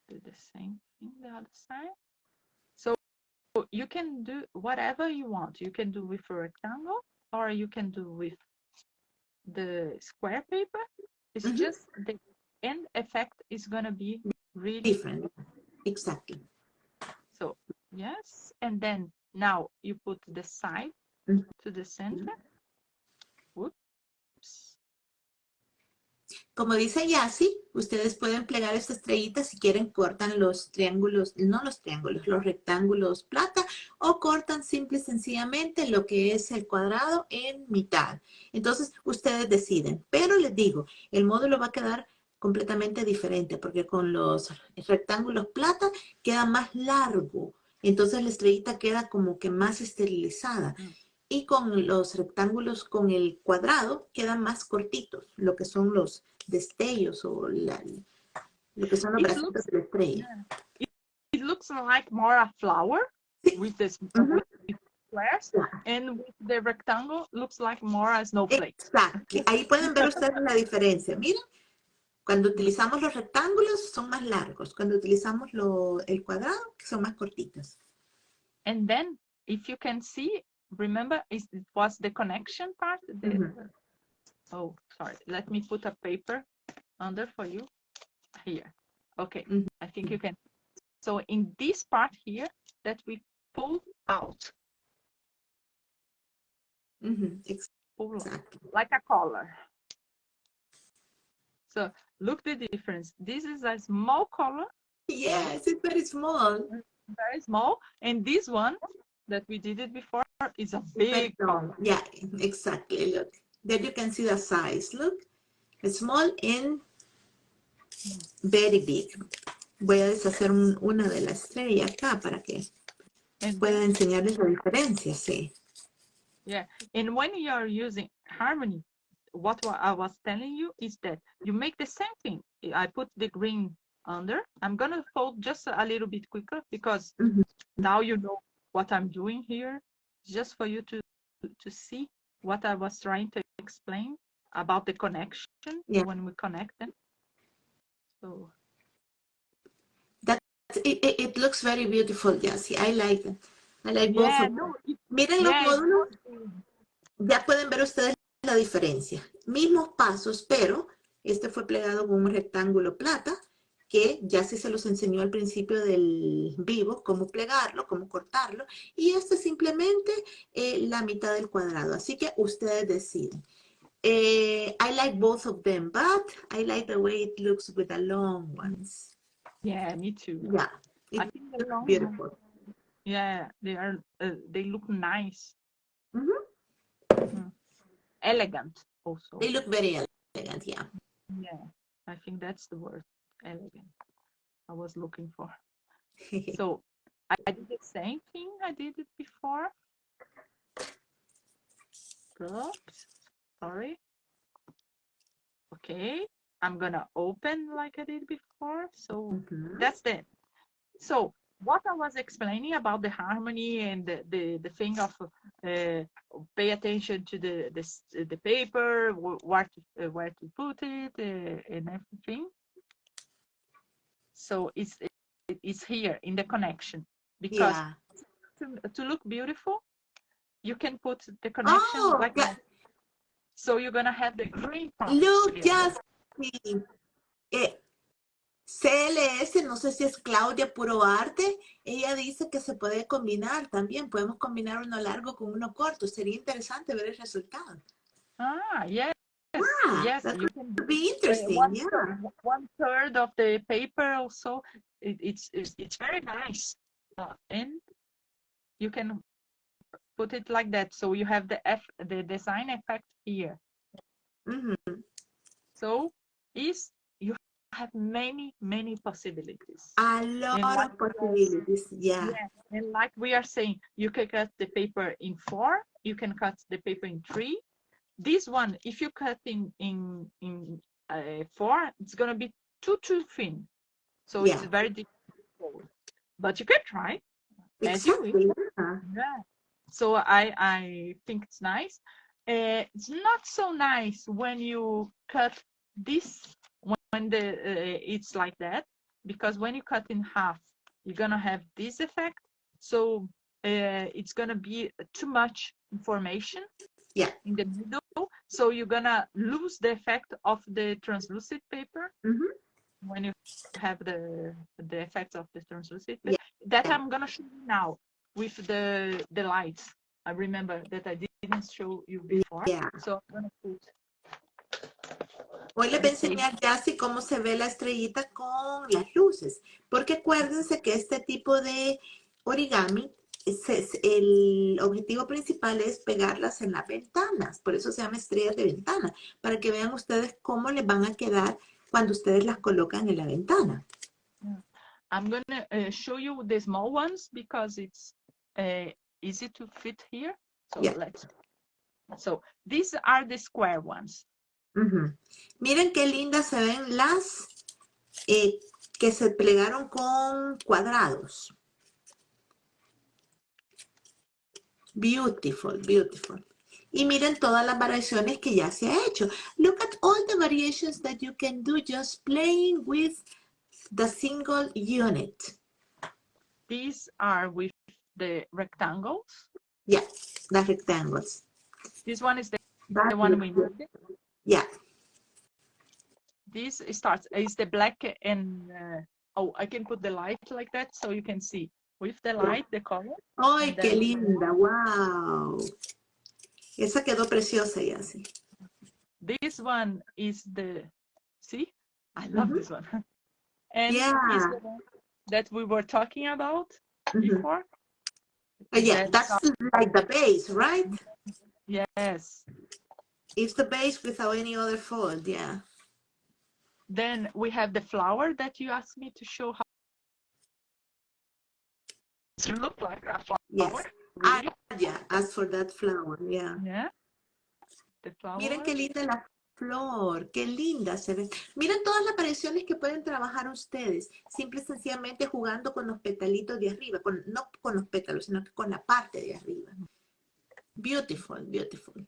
do the same thing the other side. So you can do whatever you want. You can do with a rectangle, or you can do with the square paper. It's just the end effect is gonna be really different. Exactly. So yes, and then now you put the side to the center. Whoops. Como dice Yassi, ustedes pueden plegar esta estrellita si quieren, cortan los triángulos, no los triángulos, los rectángulos plata, o cortan simple y sencillamente lo que es el cuadrado en mitad. Entonces, ustedes deciden. Pero les digo, el módulo va a quedar completamente diferente, porque con los rectángulos plata queda más largo. Entonces, la estrellita queda como que más esterilizada. Y con los rectángulos con el cuadrado quedan más cortitos, lo que son los destellos o lo que son los bracitos de la estrella. It looks like more a flower with this with squares, and with the rectangle looks like more a snowflake. Exacto. Ahí pueden ver ustedes la diferencia. Miren, cuando utilizamos los rectángulos son más largos, cuando utilizamos el cuadrado son más cortitos. And then, if you can see, remember, it was the connection part. Oh, sorry. Let me put a paper under for you. Here. Okay. I think you can. So in this part here that we pull out. Pull Exactly. like a collar. So look the difference. This is a small collar. Yes, it's very small. Very small. And this one that we did it before is a big collar. Yeah, exactly. Look, there you can see the size. Look, it's small and very big. Voy a deshacer una de la estrella acá para que pueda enseñarles la diferencia, sí. Yeah, and when you are using harmony, what I was telling you is that you make the same thing. I put the green under. I'm gonna fold just a little bit quicker because now you know what I'm doing here, just for you to see what I was trying to explain about the connection when we connect them. So it looks very beautiful, Yassi. I like it. I like both of them. Miren los módulos. Ya pueden ver ustedes la diferencia. Mismos pasos, pero este fue plegado con un rectángulo plata, que ya sí se los enseñó al principio del vivo, cómo plegarlo, cómo cortarlo, y este simplemente la mitad del cuadrado. Así que ustedes deciden. I like both of them, but I like the way it looks with the long ones. Yeah, me too. Yeah, I think the long beautiful. ones, yeah, they look nice. Elegant also. They look very elegant, yeah. Yeah, I think that's the word, elegant, I was looking for. So I did the same thing I did it before. Oops, sorry. Okay, I'm gonna open like I did before. So that's it. So what I was explaining about the harmony and the thing of pay attention to the paper, where to put it, and everything. So it's here in the connection, because to look beautiful, you can put the connection like that. So you're gonna have the green part. Look, just CLS, no sé si es Claudia Puro Arte, ella dice que se puede combinar también, podemos combinar uno largo con uno corto, sería interesante ver el resultado. Ah, yes. Yes, that you can can be interesting. One third of the paper also. It's very nice, and you can put it like that. So you have the design effect here. So you have many possibilities. A lot of possibilities, yeah. And like we are saying, you can cut the paper in 4. You can cut the paper in 3. This one, if you cut in 4, it's gonna be too thin. So it's very difficult. But you can try. Exactly. Yeah. So I think it's nice. It's not so nice when you cut this when it's like that, because when you cut in half, you're gonna have this effect. So it's gonna be too much information in the middle. So you're gonna lose the effect of the translucent paper when you have the effect of the translucent paper. That I'm gonna show you now with the lights. I remember that I didn't show you before. So I'm gonna put. Hoy les voy a enseñar ya así cómo se ve la estrellita con las luces, porque acuérdense que este tipo de origami, el objetivo principal es pegarlas en las ventanas, por eso se llama estrellas de ventana, para que vean ustedes cómo les van a quedar cuando ustedes las colocan en la ventana. I'm going to show you the small ones because it's easy to fit here. So So these are the square ones. Miren qué lindas se ven las que se plegaron con cuadrados. Beautiful, beautiful. Y miren todas las variaciones que ya se ha hecho. Look at all the variations that you can do just playing with the single unit. These are with the rectangles. Yeah, the rectangles. This one is the one we made. Yeah. This is the black and I can put the light like that so you can see with the light the color. ¡Ay, qué linda! ¡Wow! Esa quedó preciosa ya, sí. This one is see? I love this one. And is the one that we were talking about before. Yeah, that's like the base, right? Yes. It's the base without any other fold, yeah. Then we have the flower that you asked me to show how to look like a flower. Yes. Really? Yeah, as for that flower, yeah. Yeah. The flower. Miren qué linda la flor, qué linda se ve. Miren todas las variaciones que pueden trabajar ustedes, simple y sencillamente jugando con los petalitos de arriba, no con los pétalos, sino que con la parte de arriba. Beautiful, beautiful.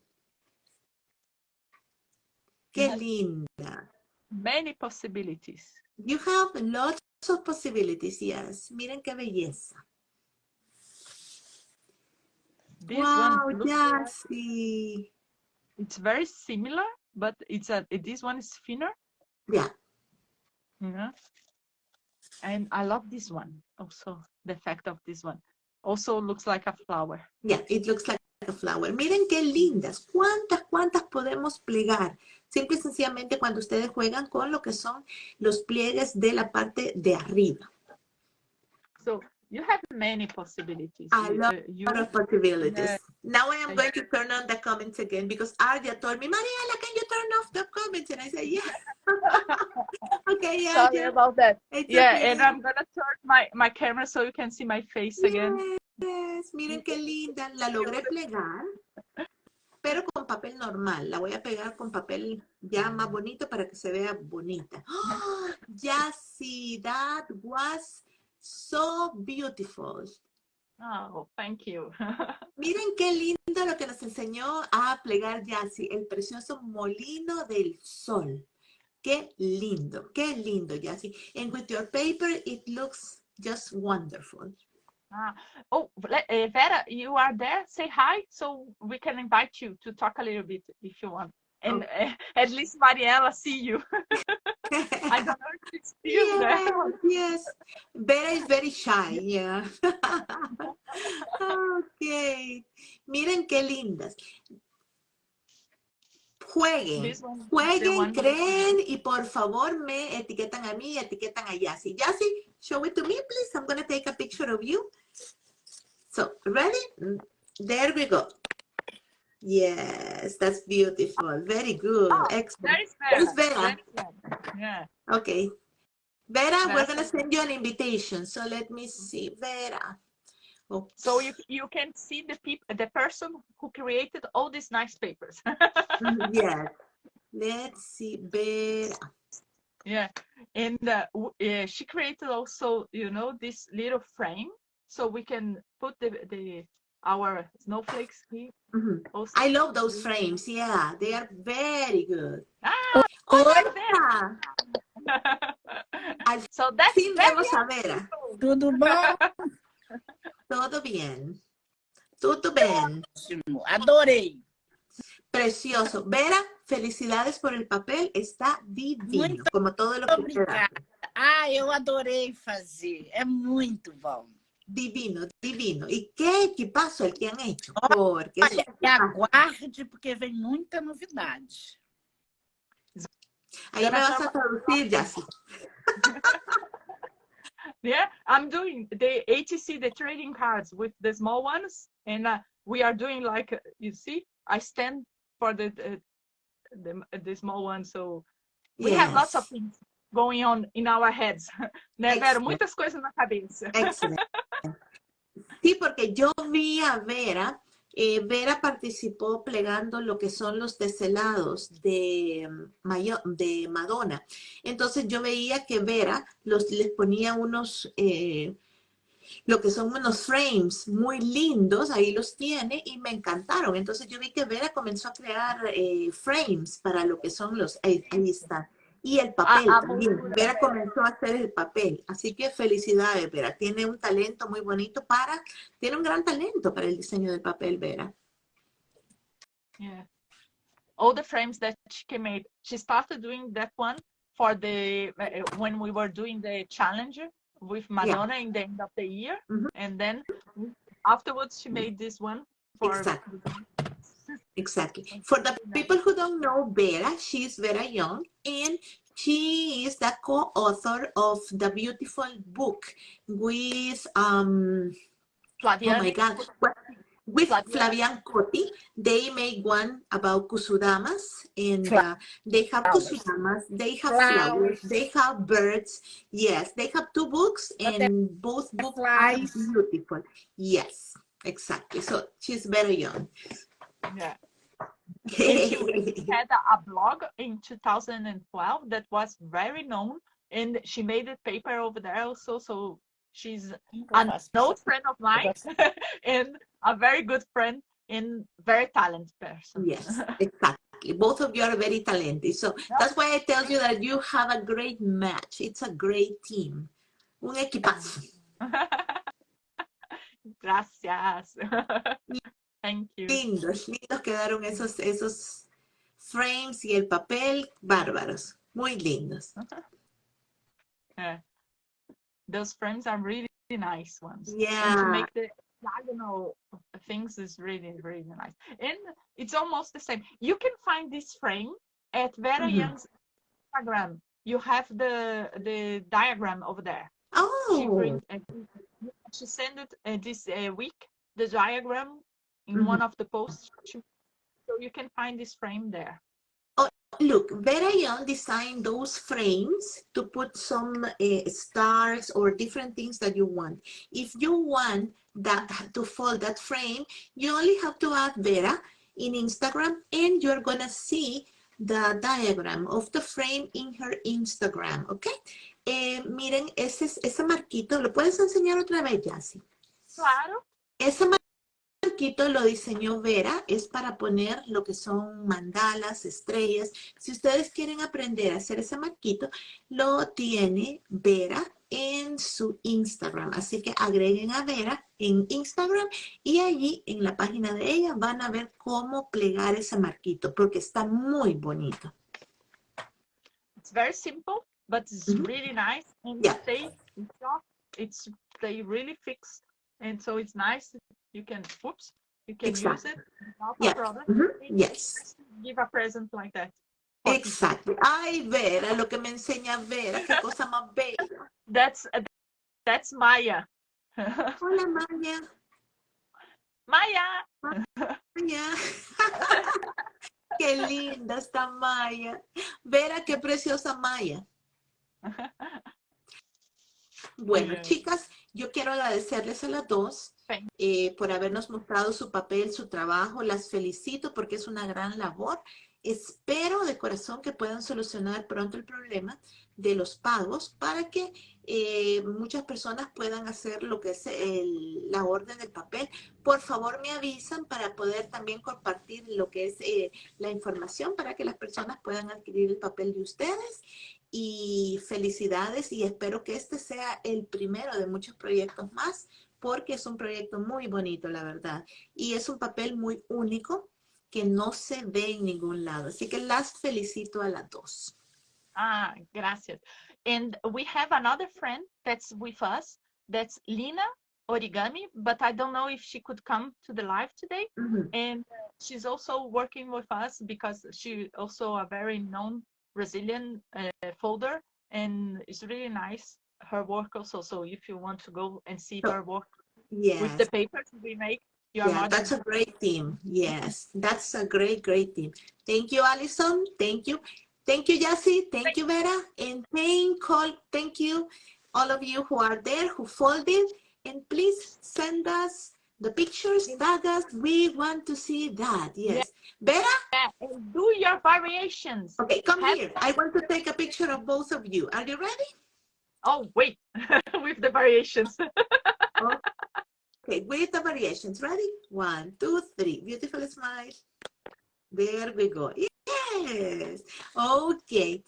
Qué linda. Many possibilities. You have lots of possibilities, yes. Miren qué belleza. This wow, one Jassy. Like, it's very similar, but this one is thinner. Yeah. Yeah. And I love this one also, the effect of this one. Also looks like a flower. Yeah, it looks like a flower. Miren qué lindas. ¿Cuántas podemos plegar? Simple y sencillamente cuando ustedes juegan con lo que son los pliegues de la parte de arriba. So you have many possibilities. A lot of possibilities. Now I am going to turn on the comments again because Arya told me, Mariela, can you turn off the comments? And I said, yes. Okay, yeah. Sorry about that. It's yeah, okay. And I'm going to turn my camera so you can see my face again. Yes, miren qué linda. La logré plegar, pero con papel normal. La voy a pegar con papel ya más bonito para que se vea bonita. Oh, Jassy, that was so beautiful. Oh, thank you. Miren qué lindo lo que nos enseñó a plegar Jassy, el precioso Molino del Sol. Qué lindo, Jassy. And with your paper, it looks just wonderful. Oh, Vera, you are there? Say hi so we can invite you to talk a little bit if you want. And at least Mariela see you. I don't know if it's still there. Yes, Vera is very shy, yeah. Okay. Miren qué lindas. Jueguen, creen y por favor me etiquetan a mí, etiquetan a Jassy. Jassy, show it to me, please. I'm going to take a picture of you. So, ready? There we go. Yes, that's beautiful. Very good. Oh, excellent. There's Vera. Yeah. Okay. Vera, we're going to send you an invitation. So let me see. Vera. Oops. So you can see the person who created all these nice papers. Yes. Let's see. Vera. Yeah. And she created also, this little frame so we can put our snowflakes here. I love those frames. Yeah, they are very good. Hola. Al So that's fin very vemos a Vera. Tudo bom? Todo bien. Tudo bem. Ótimo, adorei. Precioso. Vera, felicidades por el papel. Está divino, Muito como todo lo que te da. obrigada. Ah, eu adorei fazer. É muito bom. Divino, divino. ¿Y qué equipazo el que han hecho? Porque es un Olha, e equipazo. aguarde, porque vem muita novidade. Ahí me vas a traducir, Jassy. Yeah, I'm doing the ATC, the trading cards with the small ones, and we are doing like, you see, I stand for the small one, so we have lots of things going on in our heads. Né, Vera? Muitas coisas na cabeça. Excelente. Sí, porque yo vi a Vera, Vera participó plegando lo que son los teselados de Madonna. Entonces yo veía que Vera les ponía unos, lo que son unos frames muy lindos, ahí los tiene y me encantaron. Entonces yo vi que Vera comenzó a crear frames para lo que son los, ahí está. Y el papel también. Vera comenzó a hacer el papel. Así que felicidades, Vera. Tiene un talento muy bonito tiene un gran talento para el diseño del papel, Vera. Yeah. All the frames that she made. She started doing that one for the, when we were doing the challenge with Madonna in the end of the year. And then afterwards she made this one for... Exactly. For the people who don't know Vera, she's very young, and she is the co-author of the beautiful book with oh my God, with Flavian Cotti. They make one about kusudamas, and they have kusudamas, they have flowers, they have birds. Yes, they have two books, and both books are beautiful. Yes, exactly. So she's very young. Yeah. And she had a blog in 2012 that was very known, and she made a paper over there also. So she's an old friend of mine and a very good friend and very talented person. Yes, exactly. Both of you are very talented. So that's why I tell you that you have a great match. It's a great team. Un equipazo. Gracias. Thank you. Lindos quedaron esos frames y el papel, bárbaros, muy lindos. Yeah. Those frames are really nice ones. Yeah. And to make the diagonal things is really, really nice. And it's almost the same. You can find this frame at Vera Young's Instagram. You have the diagram over there. Oh. She sent it this week, the diagram, in one of the posts, so you can find this frame there. Oh, look, Vera Young designed those frames to put some stars or different things that you want. If you want that to fold that frame, you only have to add Vera in Instagram, and you're gonna see the diagram of the frame in her Instagram, okay? Miren, ese marquito, ¿lo puedes enseñar otra vez, Jassy? Claro. Ese marquito lo diseñó Vera, es para poner lo que son mandalas, estrellas. Si ustedes quieren aprender a hacer ese marquito, lo tiene Vera en su Instagram. Así que agreguen a Vera en Instagram y allí en la página de ella van a ver cómo plegar ese marquito, porque está muy bonito. It's very simple, but it's really nice, and they really fixed, and so it's nice. You can use it without a problem. Yes. Give a present like that. Exactly. Ay, Vera, lo que me enseña Vera, qué cosa más bella. That's Maya. Hola, Maya. Maya. Qué linda está Maya. Vera, qué preciosa Maya. Bueno, chicas, yo quiero agradecerles a las dos por habernos mostrado su papel, su trabajo. Las felicito porque es una gran labor. Espero de corazón que puedan solucionar pronto el problema de los pagos para que muchas personas puedan hacer lo que es la orden del papel. Por favor, me avisan para poder también compartir lo que es la información para que las personas puedan adquirir el papel de ustedes. y felicidades y espero que este sea el primero de muchos proyectos más porque es un proyecto muy bonito, la verdad. Y es un papel muy único que no se ve en ningún lado. Así que las felicito a las dos. Ah, gracias. And we have another friend that's with us. That's Lina Origami, but I don't know if she could come to the live today. Ujú. And she's also working with us because she also a very known Brazilian folder, and it's really nice her work also. So if you want to go and see So, her work with the yes. papers we make, you are Yeah, more than that's a great team. Yes, that's a great, great team. Thank you, Alison. Thank you. Thank you, Jassy. Thank you, Vera. And thank you, all of you who are there, who folded. And please send us the pictures, tag us. We want to see that. Yes. Vera? yeah. And do your variations. Okay, come Have here. I want to take a picture of both of you. Are you ready? Oh, wait, with the variations. Okay, with the variations. Ready? 1, 2, 3. Beautiful smile. There we go. Yes. Ok.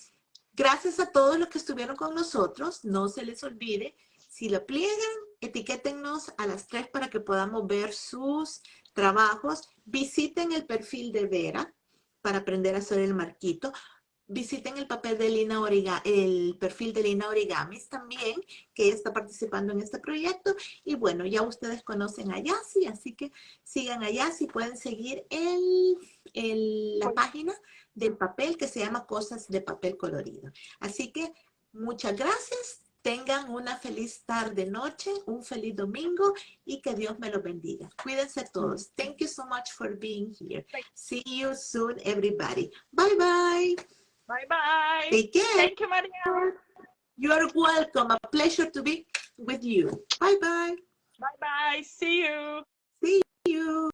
Gracias a todos los que estuvieron con nosotros. No se les olvide, si lo pliegan, etiquétennos a las 3 para que podamos ver sus trabajos. Visiten el perfil de Vera para aprender a hacer el marquito. Visiten el papel de el perfil de Lina Origamis también, que ella está participando en este proyecto. Y bueno, ya ustedes conocen a Yassi, así que sigan a Yassi. Pueden seguir la página del papel que se llama Cosas de Papel Colorido. Así que muchas gracias. Tengan una feliz tarde, noche, un feliz domingo y que Dios me los bendiga. Cuídense todos. Thank you so much for being here. See you soon, everybody. Bye, bye. Bye-bye. Take care. Thank you, Maria. You are welcome. A pleasure to be with you. Bye-bye. Bye-bye. See you. See you.